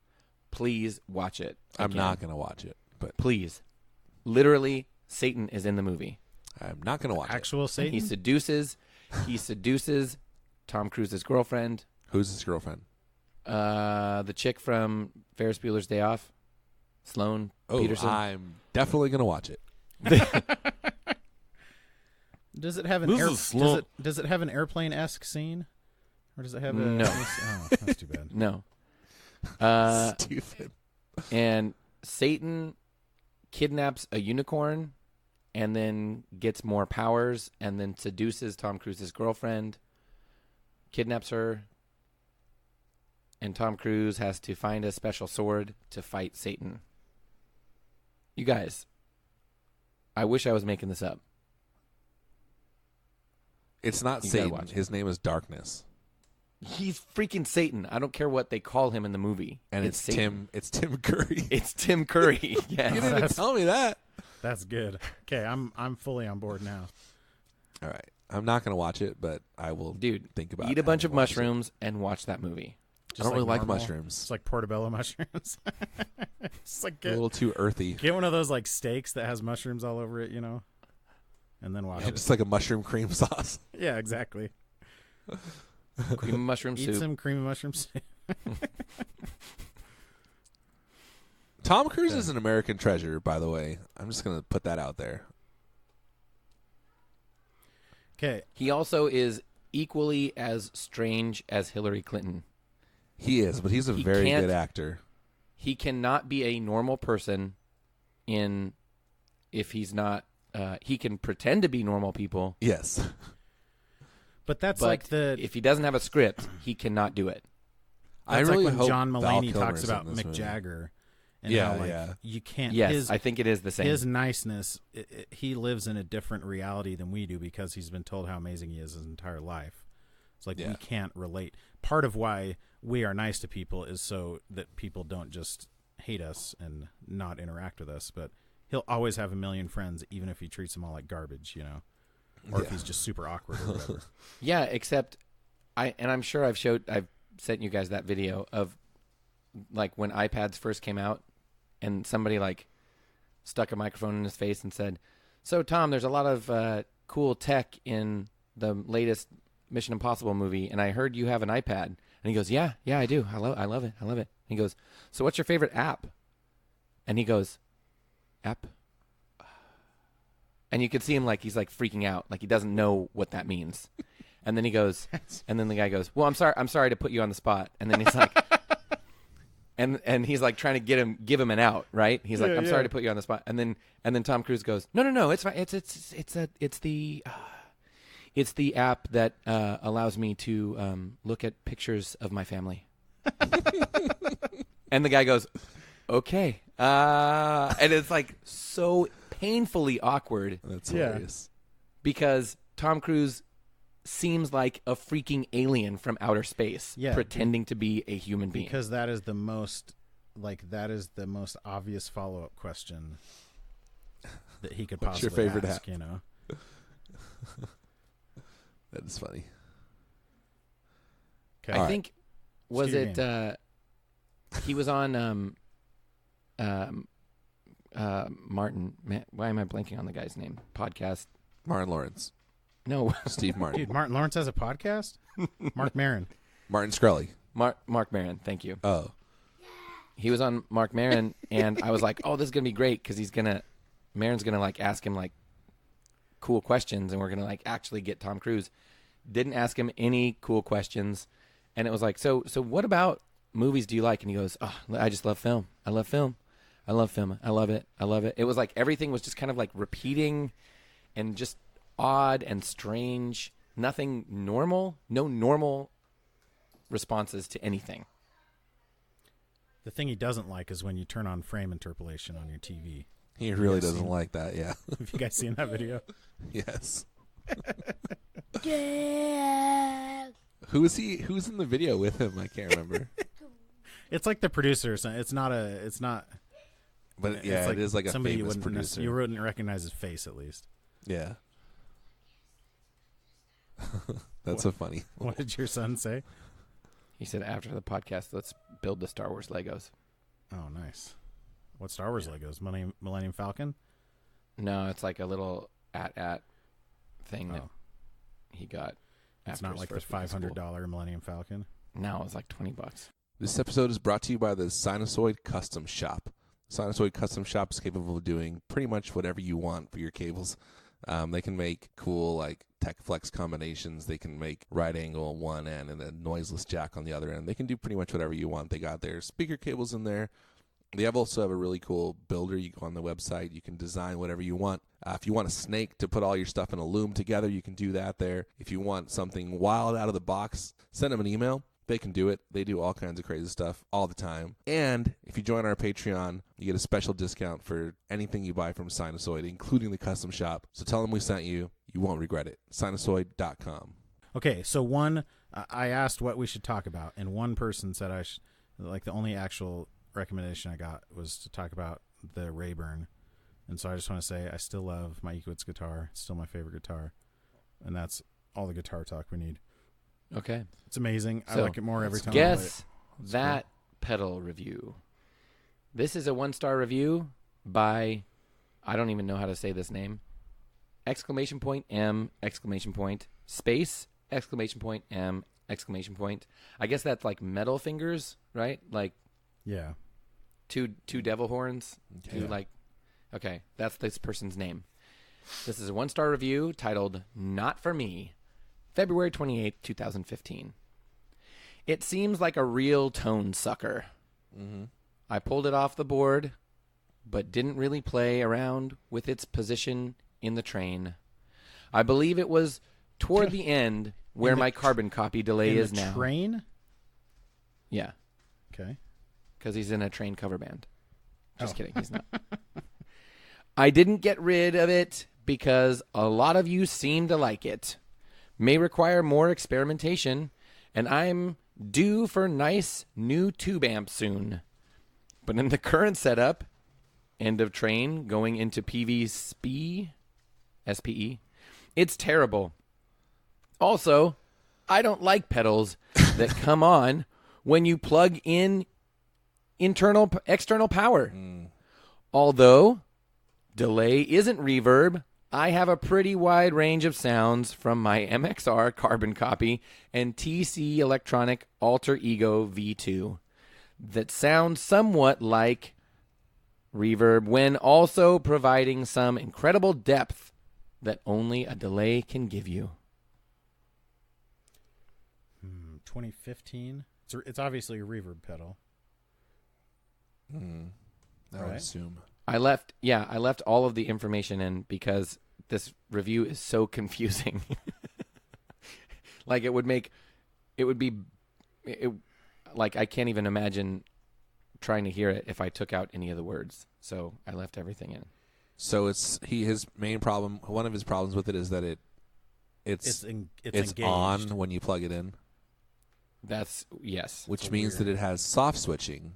please watch it. I'm again. not going to watch it, but Please. Literally, Satan is in the movie. I'm not going to watch it. Actual Satan? He seduces Tom Cruise's girlfriend, Who's his girlfriend? the chick from Ferris Bueller's Day Off, Sloane Oh, Peterson. I'm definitely going to watch it. Does it have an This air, is slow. does it have an airplane-esque scene? Or does it have a No. Oh, that's too bad. No. Stupid. And Satan kidnaps a unicorn and then gets more powers and then seduces Tom Cruise's girlfriend, kidnaps her, and Tom Cruise has to find a special sword to fight Satan. You guys, I wish I was making this up. It's not You gotta Satan. watch it. His name is Darkness. He's freaking Satan. I don't care what they call him in the movie. And it's Satan. Tim. It's Tim Curry. It's Tim Curry. You Yes. didn't even tell me that. That's good. Okay, I'm fully on board now. All right. I'm not going to watch it, but I will Dude, think about it. eat a bunch of and watch it. mushrooms and watch that movie. I don't really like normal- mushrooms. It's like portobello mushrooms. It's like A little too earthy. get one of those like steaks that has mushrooms all over it, and then watch Yeah, it. just like a mushroom cream sauce. Yeah, exactly. Cream of mushroom Eat soup. some cream of mushroom soup. Tom Cruise is an American treasure, by the way. I'm just going to put that out there. Okay, He also is equally as strange as Hillary Clinton. He is, but he's a He very can't- good actor. He cannot be a normal person if he's not. He can pretend to be normal people, Yes. but that's but like the if he doesn't have a script, he cannot do it. I that's really like when hope John Val Mulaney Kilmer's talks in about this Mick movie. Jagger and Yeah, how like yeah. you can't. Yes, I think it is the same. His niceness, he lives in a different reality than we do because he's been told how amazing he is his entire life. It's like Yeah. we can't relate. Part of why we are nice to people is so that people don't just hate us and not interact with us. But he'll always have a million friends, even if he treats them all like garbage, or if Yeah. he's just super awkward or whatever. Yeah, except I'm sure I've sent you guys that video of like when iPads first came out and somebody like stuck a microphone in his face and said, "So Tom, there's a lot of cool tech in the latest Mission Impossible movie, and I heard you have an iPad." And he goes, "Yeah, I do. I love it. And he goes, "So what's your favorite app?" And he goes, "App?" And you could see him like he's like freaking out, like he doesn't know what that means. And then he goes, and then the guy goes, "Well, I'm sorry to put you on the spot." And then he's like, and he's like trying to give him an out, right? He's like, "I'm sorry to put you on the spot." And then Tom Cruise goes, "No, it's fine. It's the app that allows me to look at pictures of my family." And the guy goes, "Okay," and it's like so painfully awkward That's Yeah. hilarious. because Tom Cruise seems like a freaking alien from outer space, Yeah, pretending to be a human being. Because that is the most like that is the most obvious follow-up question that he could What's possibly your favorite ask, app? you know. That is funny. Okay. I think was Excuse it he was on Martin. Why am I blanking on the guy's name? Podcast. Martin Lawrence. No, Steve Martin. Dude, Martin Lawrence has a podcast? Mark Maron. Martin Shkreli. Mark Maron. Thank you. Oh. He was on Mark Maron, and I was like, "Oh, this is gonna be great," because Maron's gonna like ask him like cool questions, and we're gonna like actually get Tom Cruise. Didn't ask him any cool questions, and it was like, "So what about movies do you like?" And he goes, "Oh, I just love film. I love film. I love film. I love it. I love it." It was like everything was just kind of like repeating, and just odd and strange. Nothing normal. No normal responses to anything. The thing he doesn't like is when you turn on frame interpolation on your TV. He really You guys doesn't seen- like that, yeah. Have you guys seen that video? Yes. Yeah. Who's in the video with him? I can't remember. It's like the producer. So it's not. But yeah, it's it is like a somebody famous you producer. You wouldn't recognize his face at least. Yeah. That's so funny. What did your son say? He said after the podcast, let's build the Star Wars Legos. Oh, nice. What Star Wars Legos? Millennium Falcon? No, it's like a little at thing that Oh. he got. It's after not his like the first week of school. $500 Millennium Falcon. No, it's like $20. This episode is brought to you by the Sinusoid Custom Shop. Sinusoid Custom Shop is capable of doing pretty much whatever you want for your cables. They can make cool like tech flex combinations. They can make right angle on one end and a noiseless jack on the other end. They can do pretty much whatever you want. They got their speaker cables in there. They also have a really cool builder. You go on the website. You can design whatever you want. If you want a snake to put all your stuff in a loom together, you can do that there. If you want something wild out of the box, send them an email. They can do it. They do all kinds of crazy stuff all the time. And if you join our Patreon, you get a special discount for anything you buy from Sinusoid, including the custom shop. So tell them we sent you. You won't regret it. Sinusoid.com. Okay, so I asked what we should talk about, and one person said I should, like the only actual recommendation I got was to talk about the Rayburn. And so I just want to say I still love my Equitz guitar. It's still my favorite guitar. And that's all the guitar talk we need. Okay. It's amazing. I So, like it more every time I play it. Guess that pedal review. This is a 1-star review by, I don't even know how to say this name. ! M! Space! M! I guess that's like metal fingers, right? Like Yeah. two devil horns. Yeah. Okay, that's this person's name. This is a 1-star review titled Not For Me, February 28th, 2015. It seems like a real tone sucker. Mm-hmm. I pulled it off the board, but didn't really play around with its position in the train. I believe it was toward the end where my carbon copy delay In is the now. train? Yeah, Okay. because he's in a train cover band. Just Oh. kidding, he's not. I didn't get rid of it because a lot of you seem to like it. May require more experimentation, and I'm due for nice new tube amp soon. But in the current setup, end of train going into PV SPE, it's terrible. Also, I don't like pedals that come on when you plug in external power. Although delay isn't reverb, I have a pretty wide range of sounds from my MXR carbon copy and TC Electronic Alter Ego V2 that sound somewhat like reverb when also providing some incredible depth that only a delay can give you. 2015. It's obviously a reverb pedal. I would Right. assume. I left all of the information in because this review is so confusing. Like I can't even imagine trying to hear it if I took out any of the words. So I left everything in. So his main problem, one of his problems with it is that it's engaged. on when you plug it in, That's yes. which That's means weird. that it has soft switching.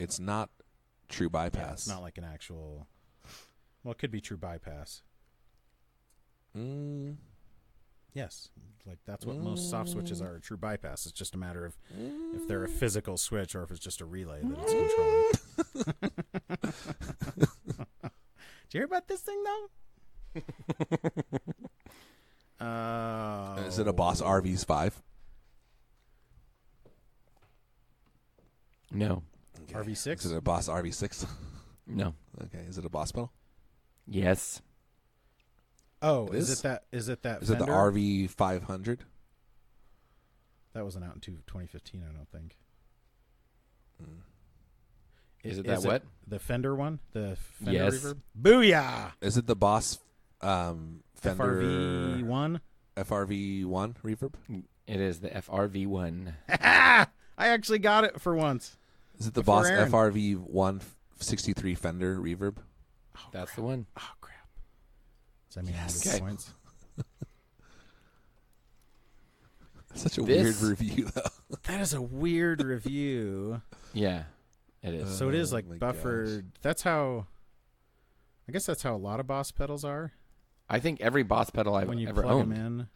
It's not true bypass. Yeah, it's not like an actual. Well, it could be true bypass. Yes, like that's what most soft switches are. True bypass. It's just a matter of if they're a physical switch or if it's just a relay that it's controlling. Did you hear about this thing though? Is it a Boss RVs 5? No. Okay. RV6? Is it a Boss RV6? No. Okay. Is it a Boss pedal? Yes. Oh, It is is? it that? Is it that? Is it the Fender? RV 500? That wasn't out in 2015, I don't think. Is it that what? The Fender one? The Fender Yes. reverb? Booyah! Is it the Boss Fender FRV1? FRV1 reverb? It is the FRV1. I actually got it for once. Is it the Before Boss Aaron. FRV 163 Fender reverb? That's the one. Oh, crap. Does that mean I Yes. get Okay. points? Such a This- weird review, though. That is a weird review. Yeah, it is. So it is Oh like my buffered. That's how. I guess that's how a lot of Boss pedals are. I think every Boss pedal I've When you ever plug owned, them in.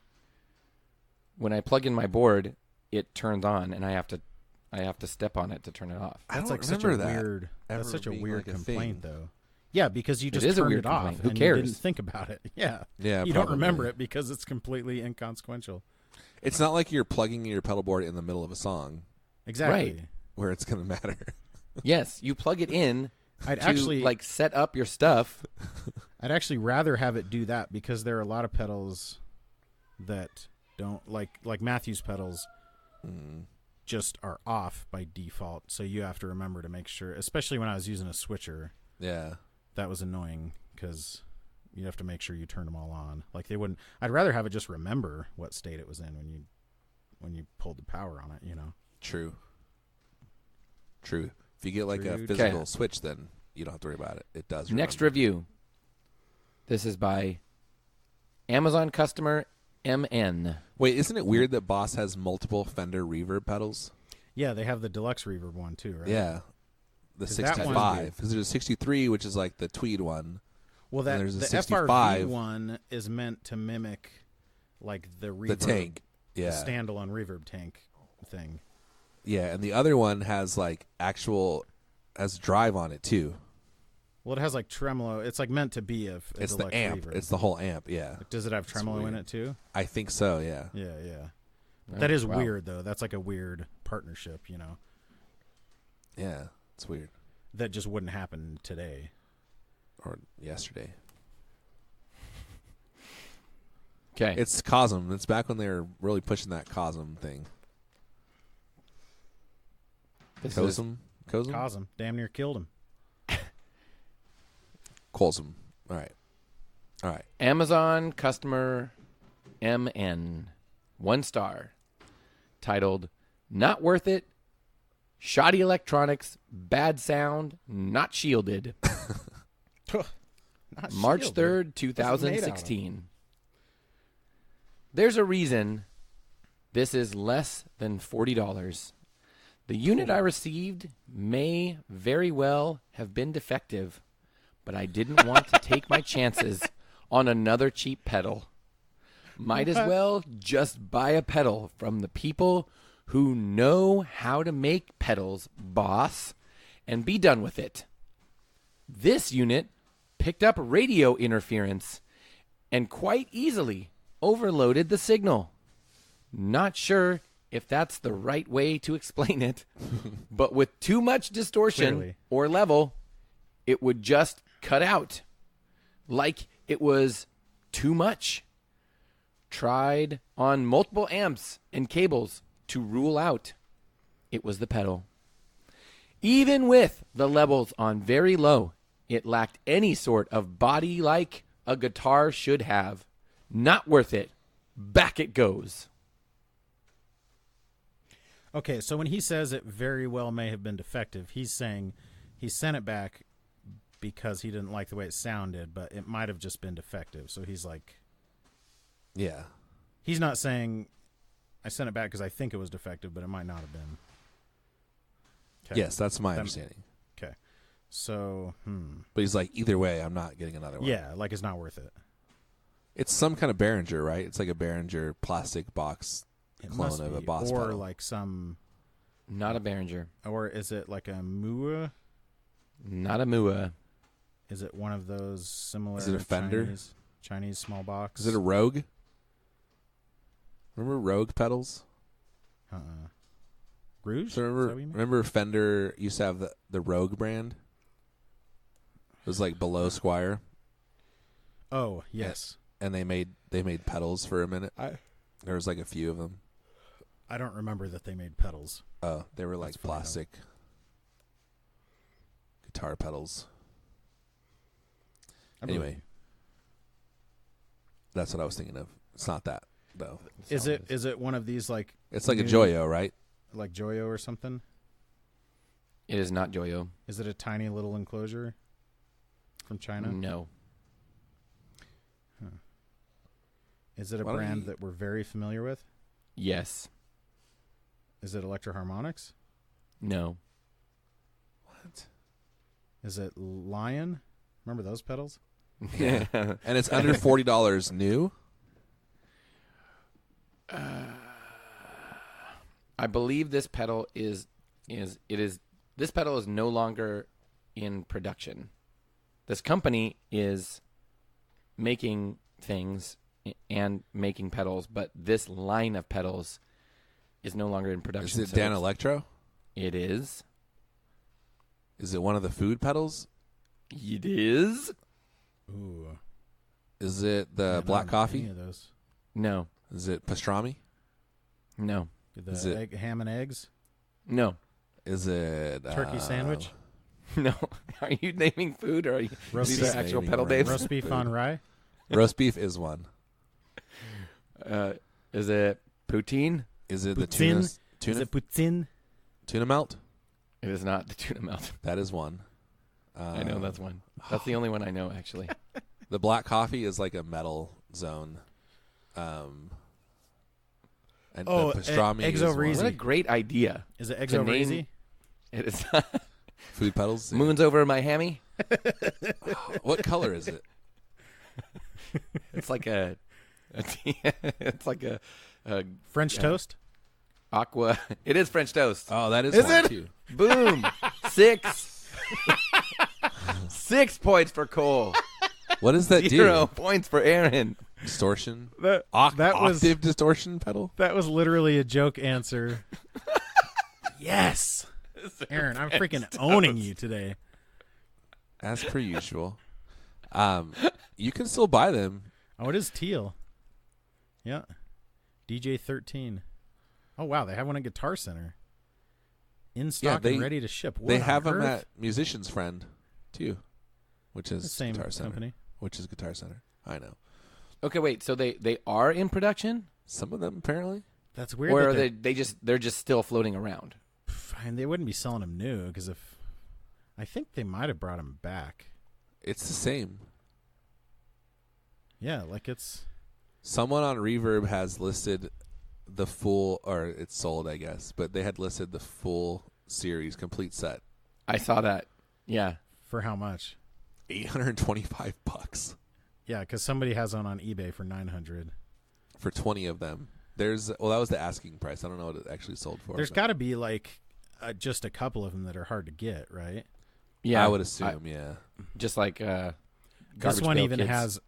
when I plug in my board, it turns on, and I have to step on it to turn it off. I That's don't like such a remember that weird. ever That's such a being weird like a complaint, thing. though. Yeah, because you just is a turned weird it off complaint. Who and cares? you didn't think about it. Yeah. Yeah, You don't probably. remember it because it's completely inconsequential. It's not like you're plugging your pedal board in the middle of a song Exactly. Right. where it's going to matter. Yes, you plug it in I'd to actually like set up your stuff. I'd actually rather have it do that because there are a lot of pedals that don't like Matthew's pedals just are off by default. So you have to remember to make sure, especially when I was using a switcher, Yeah. that was annoying because you have to make sure you turn them all on. Like they wouldn't. I'd rather have it just remember what state it was in when you pulled the power on it. You know. True. If you get like a True. physical Okay. switch, then you don't have to worry about it. It does. Next remember. review. This is by Amazon customer MN. Wait, isn't it weird that Boss has multiple Fender reverb pedals? Yeah, they have the deluxe reverb one too, right? Yeah. The 'Cause that one's 65. weird. Because there's a 63, which is like the tweed one. Well, that And there's a the 65. FRV one is meant to mimic like the reverb, The tank. Yeah. the standalone reverb tank thing. Yeah, and the other one has like has drive on it too. Well, it has like tremolo. It's like meant to be a It's the deluxe amp. reverb. It's the whole amp, yeah. Like, does it have tremolo in weird. it too? I think so, yeah. Yeah. Oh, That is wow. weird though. That's like a weird partnership, you know, Yeah, it's weird. that just wouldn't happen today. Or yesterday. Okay. It's Cosm. It's back when they were really pushing that Cosm thing. This is Cosm? Caused him. Damn near killed him. Cosm. All right. Amazon customer MN. 1 star. Titled, Not Worth It. Shoddy electronics. Bad sound. Not shielded. Not March shielded. 3rd, What's it made out of? 2016. There's a reason this is less than $40. The unit I received may very well have been defective, but I didn't want to take my chances on another cheap pedal. Might as well just buy a pedal from the people who know how to make pedals, boss, and be done with it. This unit picked up radio interference and quite easily overloaded the signal. Not sure if that's the right way to explain it, but with too much distortion Clearly. or level, it would just cut out. Like it was too much. Tried on multiple amps and cables to rule out it was the pedal. Even with the levels on very low, it lacked any sort of body like a guitar should have. Not worth it. Back it goes. Okay, so when he says it very well may have been defective, he's saying he sent it back because he didn't like the way it sounded, but it might have just been defective. So he's like, Yeah. he's not saying I sent it back because I think it was defective, but it might not have been. Okay. Yes, that's my That- understanding. So, But he's like, either way, I'm not getting another one. yeah, like it's not worth it. It's some kind of Behringer, right? It's like a Behringer plastic box It clone must of be. a Boss or pedal. like some, Not a Behringer. or is it like a Mua? Not a Mua. Is it one of those similar? Is it a Fender? Chinese small box? Is it a Rogue? Remember Rogue pedals? Rouge? So Is that what you mean? remember Fender used to have the Rogue brand? It was like below Squire, Oh, yes. and they made pedals for a minute. There was like a few of them. I don't remember that they made pedals. Oh, they were like That's fine, plastic guitar pedals. I believe Anyway, you. that's what I was thinking of. It's not that though. Is it one of these like It's like a new- Joyo, right? like Joyo or something? It is not Joyo. Is it a tiny little enclosure from China? No. Is it a Why don't brand you- that we're very familiar with? Yes. Is it Electro-Harmonix? No. What? Is it Lion? Remember those pedals? And it's under $40 new. I believe this pedal is this pedal is no longer in production. This company is making things and making pedals, but this line of pedals is no longer in production. Is it so Dan Electro? It is. Is it one of the food pedals? It is. Ooh. Is it I the don't black know coffee? any of those. No. Is it pastrami? No. Is The it- ham and eggs? No. Is it Turkey sandwich? No. Are you naming food or are you, Roast these beef. are actual Naming pedal random babes? Roast beef on rye? Roast beef is one. Is it poutine? Is it the Poutine? tuna Is it poutine? tuna melt? It is not the tuna melt. That is one. I know that's one. That's the only one I know, actually. The black coffee is like a metal zone. And Oh, the pastrami eggs is over one. easy. What a great idea. Is it eggs To over name- easy? It is Food pedals. Yeah. Moon's over my hammy. What color is it? It's like it's like a French Yeah. toast? aqua. It is French toast. Oh, that is Is one it? too. Boom. 6. 6 points for Cole. What does that 0 do? points for Aaron. Distortion. That was Octave distortion pedal. that was literally a joke answer. Yes. Aaron, I'm freaking owning you today. As per usual. You can still buy them. Oh, it is teal. Yeah. DJ 13. Oh, wow. They have one at Guitar Center. In stock they- and ready to ship. What They on have them earth? at Musician's Friend too, which is The same Guitar Center. company. Which is Guitar Center. I know. Okay, wait. So they are in production, Some of them apparently. That's weird. or that are they're just still floating around? and they wouldn't be selling them new because if I think they might have brought them back. It's the same. Yeah, like it's Someone on Reverb has listed the full, or it's sold, I guess, but they had listed the full series, complete set, I saw that. Yeah. for how much? $825 Yeah, because somebody has one on eBay for $900. for 20 of them. That was the asking price. I don't know what it actually sold for. There's but got to be like just a couple of them that are hard to get, right? Yeah. I would assume, yeah. Just like This Garbage one Pail even Kids has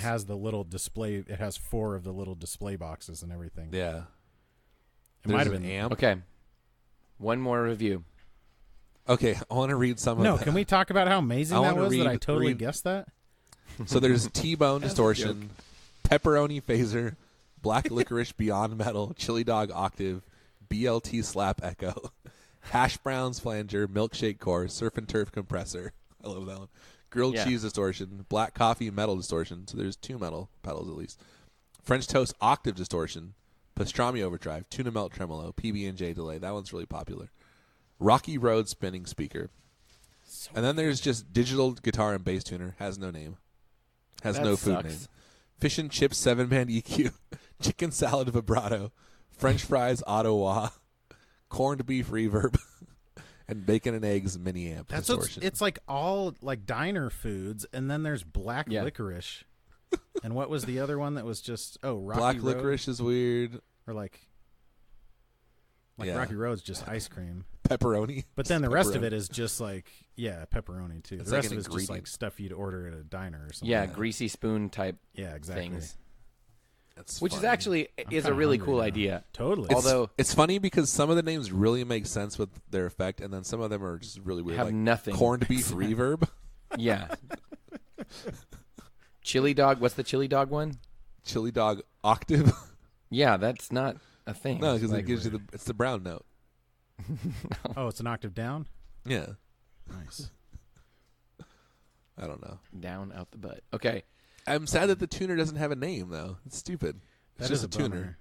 cards. the little display. It has 4 of the little display boxes and everything. Yeah. It might have There's been. an amp. Okay. One more review. Okay, I want to read some No, of can we talk about how amazing I that wanna was? That I read- totally read- guessed that. So there's T-Bone That's a Distortion, Pepperoni Phaser, Black Licorice Beyond Metal, Chili Dog Octave, BLT Slap Echo, Hash Browns Flanger, Milkshake Core, Surf and Turf Compressor. I love that one. Grilled Yeah. Cheese Distortion, Black Coffee Metal Distortion. So there's 2 metal pedals at least. French Toast Octave Distortion, Pastrami Overdrive, Tuna Melt Tremolo, PB&J Delay. That one's really popular. Rocky Road Spinning Speaker. And then there's just Digital Guitar and Bass Tuner. Has no name. Has That no food sucks. name. Fish and Chips 7-band EQ. Chicken Salad Vibrato. French Fries Ottawa. Corned Beef Reverb. And bacon and eggs mini amp That's distortion. it's like all like diner foods, and then there's black Yeah. licorice. And what was the other one that was just Rocky Black Road? licorice is weird. Or like Yeah. Rocky Road's just ice cream. Pepperoni. But then the rest of Pepperoni. it is just like pepperoni too. It's The like rest an of it's just like ingredient. stuff you'd order at a diner or something. Yeah, greasy spoon type Yeah, exactly. things, That's which is funny. actually I'm is a kinda really hungry cool now. idea. Totally. It's, Although- it's funny because some of the names really make sense with their effect, and then some of them are just really weird. Have like nothing. corned beef reverb, Yeah. Chili dog. What's the chili dog one? chili dog octave. Yeah, that's not a thing. No, because Very it gives you weird. it's the brown note. Oh, it's an octave down? Yeah, Nice. I don't know. Down out the butt. Okay. I'm sad that the tuner doesn't have a name though. It's stupid. It's That is just a a tuner. bummer.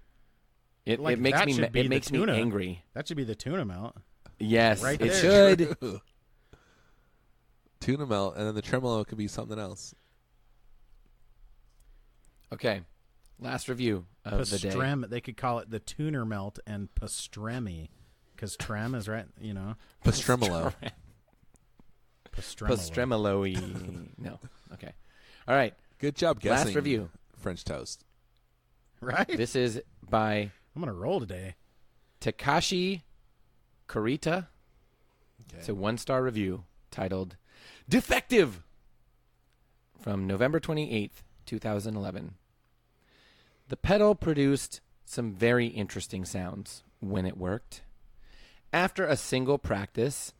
It Like, makes that me should be it the makes me tuna. angry. That should be the tuna melt. Yes, Right it there. should. True. Tuna melt, and then the tremolo could be something else. Okay. Last review of the day. Pastrem, they could call it the tuner melt and pastrami. Because trem is right, Pastremolo. Pastremolo. Pastremolo-y. No. Okay. All right. Good job guessing. Last review. French toast. Right? This is by I'm going to roll today. Takashi Kurita. Okay. It's a 1-star review titled Defective from November 28th, 2011. The pedal produced some very interesting sounds when it worked. After a single practice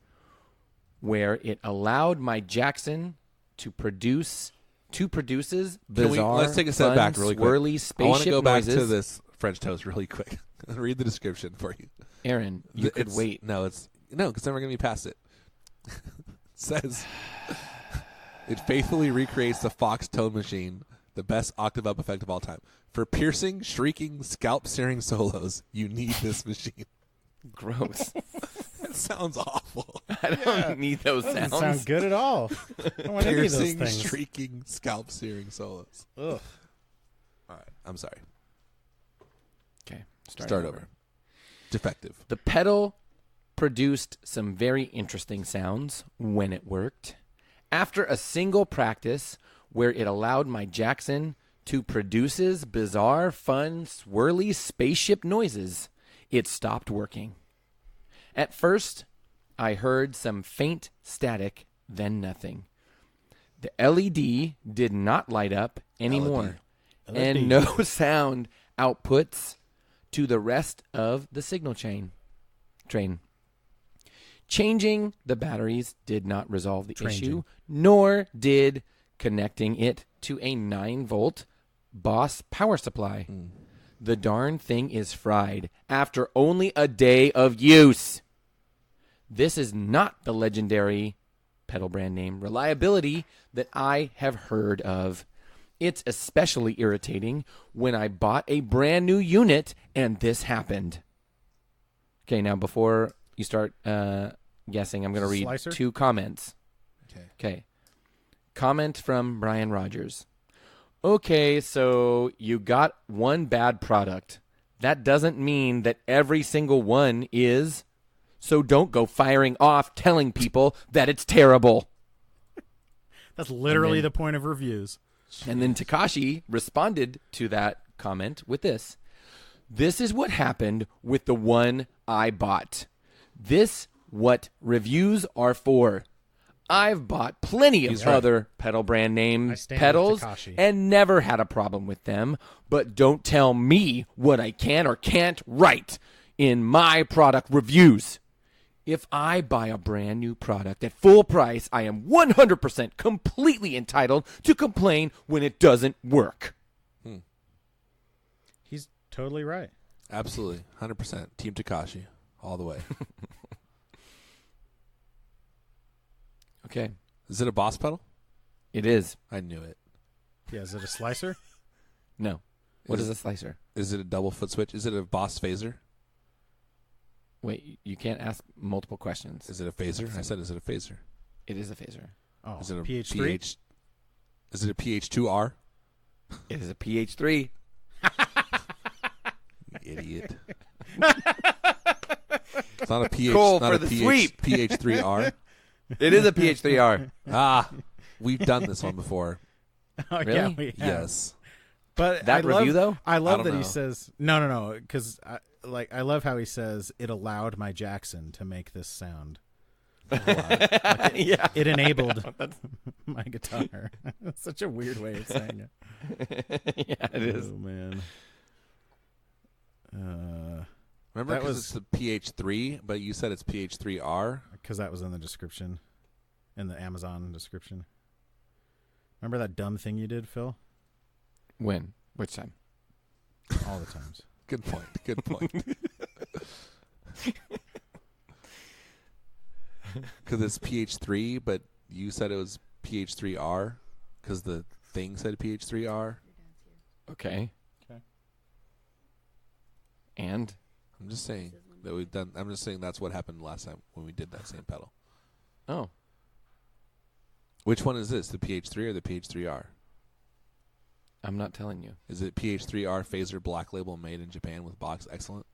where it allowed my Jackson to produces bizarre, let's take a step fun, back really quick. swirly I want to spaceship go back noises. to this French toast really quick. Read the description for you. Aaron, you could It's- wait. No, because then we're going to be past it. It says, it faithfully recreates the Fox tone machine, the best octave up effect of all time. For piercing, shrieking, scalp-searing solos, you need this machine. Gross. That sounds awful. I don't need those Doesn't sounds. sound good at all. I don't want any of those Piercing, things. shrieking, scalp-searing solos. Ugh. All right, I'm sorry. Okay, Start over. Defective. The pedal produced some very interesting sounds when it worked. After a single practice where it allowed my Jackson to produces bizarre, fun, swirly spaceship noises, it stopped working. At first, I heard some faint static, then nothing. The LED did not light up anymore, and no sound outputs to the rest of the signal train. Changing the batteries did not resolve the issue, nor did connecting it to a 9-volt Boss power supply. The darn thing is fried after only a day of use. This is not the legendary pedal brand name reliability that I have heard of. It's especially irritating when I bought a brand new unit and this happened. Okay, now before you start guessing, I'm going to read Slicer? 2 comments. Okay. Okay. Comment from Brian Rogers. Okay, so you got one bad product. That doesn't mean that every single one is. So don't go firing off telling people that it's terrible. That's literally And then- the point of reviews. And then Takashi responded to that comment with this. This is what happened with the one I bought. This what reviews are for. I've bought plenty of other pedal brand I name stand with pedals Takashi. and never had a problem with them, but don't tell me what I can or can't write in my product reviews. If I buy a brand new product at full price, I am 100% completely entitled to complain when it doesn't work. He's totally right. Absolutely. 100%. Team Takashi. All the way. Okay, Is it a Boss pedal? it is. I knew it. Yeah, is it a slicer? No. What is a slicer? Is it a double foot switch? Is it a Boss phaser? Wait, you can't ask multiple questions. Is it a phaser? I said, is it a phaser? It is a phaser. Oh, Is it a PH3? Is it a PH2R? It is a PH3. You idiot. It's not a pH. Cole not for a the pH, sweep. pH3R. It is a PH3R. We've done this one before. Oh, Really? yeah, we have. Yes. But That I review, love, though? I love I that don't he know. says no, because I love how he says it allowed my Jackson to make this sound. Yeah. It enabled my guitar. That's such a weird way of saying it. Yeah, it is. Oh man. Remember, That because was- it's the pH3, but you said it's pH3R. Because that was in the description, in the Amazon description. Remember that dumb thing you did, Phil? When? Which time? All the times. Good point. Good point. Because it's pH3, but you said it was pH3R because the thing said pH3R. Okay. Okay. And? I'm just saying that we've done. I'm just saying that's what happened last time when we did that same pedal. Oh. Which one is this? The pH3 or the pH3R? I'm not telling you. Is it pH3R Phaser Black Label made in Japan with box excellent?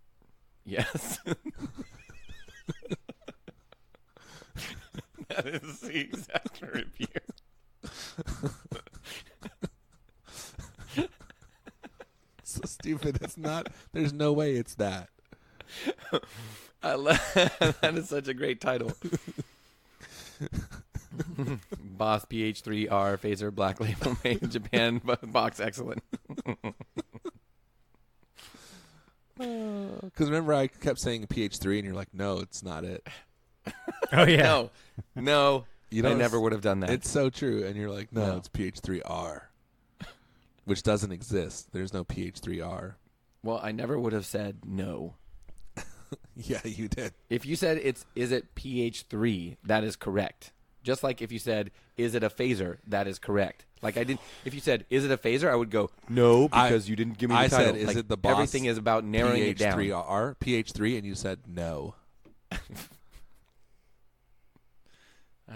Yes. That is the exact review. So stupid. It's not. There's no way it's that. I love that is such a great title. Boss PH3R Phaser Black Label made in Japan, box excellent. Because remember, I kept saying pH3, and you're like, "No, it's not it." Oh yeah. No, You I know, never would have done that. It's so true, and you're like, "No, No. it's pH3R," which doesn't exist. There's no pH3R. Well, I never would have said no. Yeah, you did. If you said is it pH3, that is correct. Just like if you said, is it a phaser, that is correct. Like I didn't. If you said, is it a phaser, I would go no because you didn't give me the I title. said, is Like, it the boss everything is about narrowing it down. pH3R, pH3, and you said no. I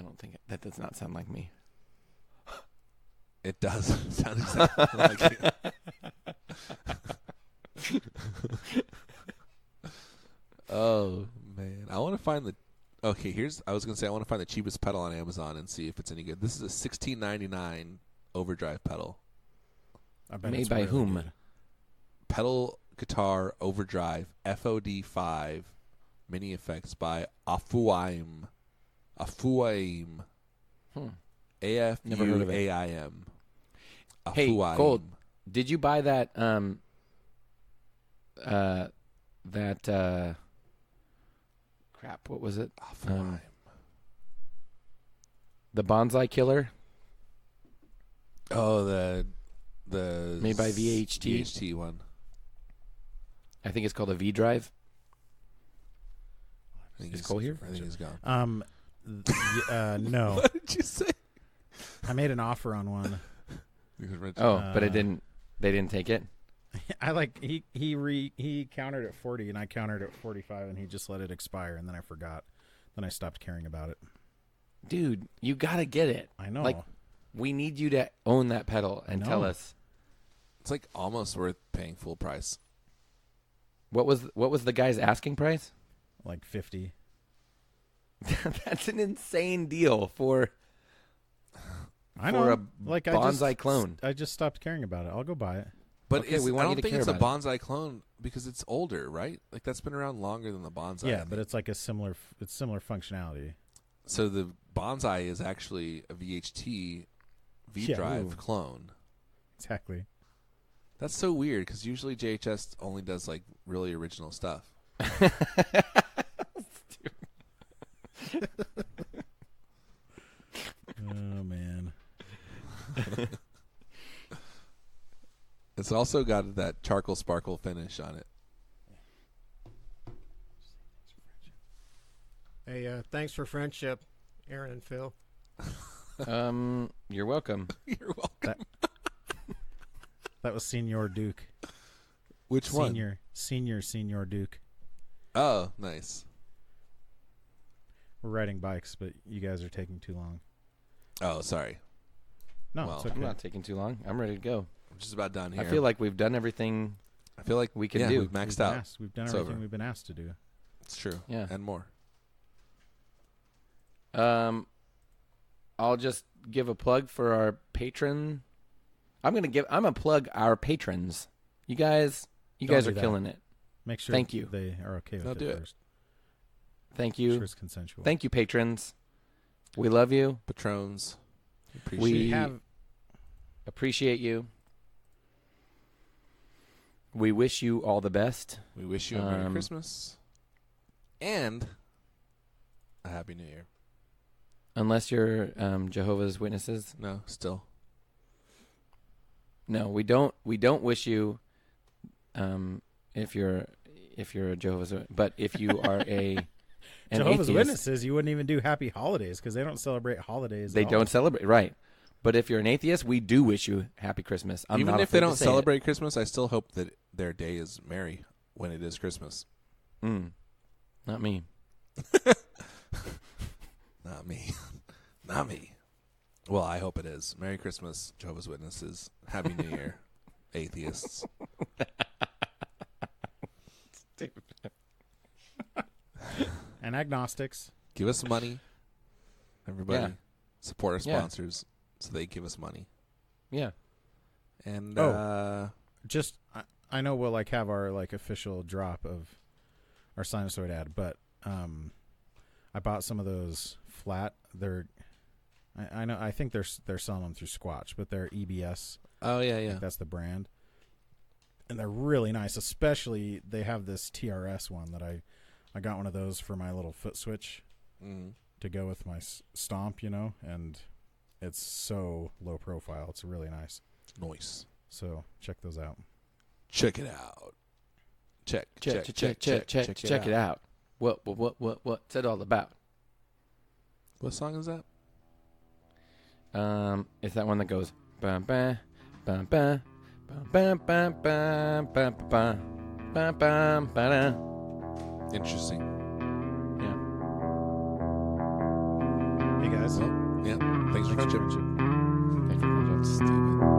don't think that does not sound like me. It does sound exactly like you. Oh man, I want to find the. Okay, I was gonna say I want to find the cheapest pedal on Amazon and see if it's any good. This is a $16.99 overdrive pedal. I bet Made it's by really whom? good. Pedal guitar overdrive FOD5 mini effects by Afuaim. Afuaim. Never heard of it. AFUAIM. Hey, Afuaim. Gold, did you buy that crap, what was it? Afuaim. The Bonsai Killer? Oh, the Made by VHT? VHT one. I think it's called a V Drive. I think Is he's- Cole here? I think he's gone. No. What did you say? I made an offer on one. Oh, but it didn't. They didn't take it. I like he countered at 40 and I countered at 45 and he just let it expire and then I forgot. Then I stopped caring about it. Dude, you gotta get it. I know. Like, we need you to own that pedal and tell know. us It's like almost worth paying full price. what was the guy's asking price. Like 50. That's an insane deal for I For know. a bonsai clone. I just stopped caring about it. I'll go buy it. But Okay, we want I you don't to think care it's a about bonsai clone because it's older, right? Like that's been around longer than the bonsai. Yeah, but it's like similar functionality. So the bonsai is actually a VHT Yeah, V-Drive ooh. clone. Exactly. That's so weird because usually JHS only does like really original stuff. Oh man. It's also got that charcoal sparkle finish on it. Hey, thanks for friendship, Aaron and Phil. You're welcome. You're welcome. That was Senior Duke. Which one? Senior Duke. Oh, nice. We're riding bikes, but you guys are taking too long. Oh, sorry. No, Well, it's okay. I'm not taking too long. I'm ready to go. I'm just about done here. I feel like we've done everything. I feel like we can yeah, do. We've maxed We've been out. asked. We've done It's everything over. we've been asked to do. It's true. Yeah. And more. I'll just give a plug for our patron. I'm gonna plug our patrons. You guys Don't are do that. killing it. Make sure Thank you. they are okay with They'll it do it. first. Thank Make you. sure it's consensual. Thank you, patrons. We love you. Patrons. Appreciate We it. appreciate you. We wish you all the best. We wish you a Merry Christmas and a Happy New Year. Unless you're Jehovah's Witnesses. No, still. No, we don't wish you if you're a Jehovah's Witness. But if you are an Jehovah's atheist, Witnesses, you wouldn't even do happy holidays because they don't celebrate holidays. they at don't all. celebrate, right? But if you're an atheist, we do wish you Happy Christmas. I'm Even not if they afraid to don't say it. celebrate Christmas, I still hope that their day is merry when it is Christmas. Not me. Not me. Not me. Well, I hope it is. Merry Christmas, Jehovah's Witnesses. Happy New Year, atheists. And agnostics. Give us money. Everybody. Yeah. Support our Yeah. sponsors so they give us money. Yeah. And Just I know we'll like have our like official drop of our sinusoid ad, but I bought some of those flat. I think they're selling them through Squatch, but they're EBS. oh yeah, I yeah. think that's the brand. And they're really nice, especially they have this TRS one that I got one of those for my little foot switch to go with my stomp, and it's so low profile. It's really nice. Nice. So check those out. Check it out. Check it out. What's it all about? What song is that? It's that one that goes bum bum bum bum bum bum bum bum bum bum bum bum. Interesting. Yeah. Hey guys. Well, yeah. Thanks for friendship. Thank you. Stupid.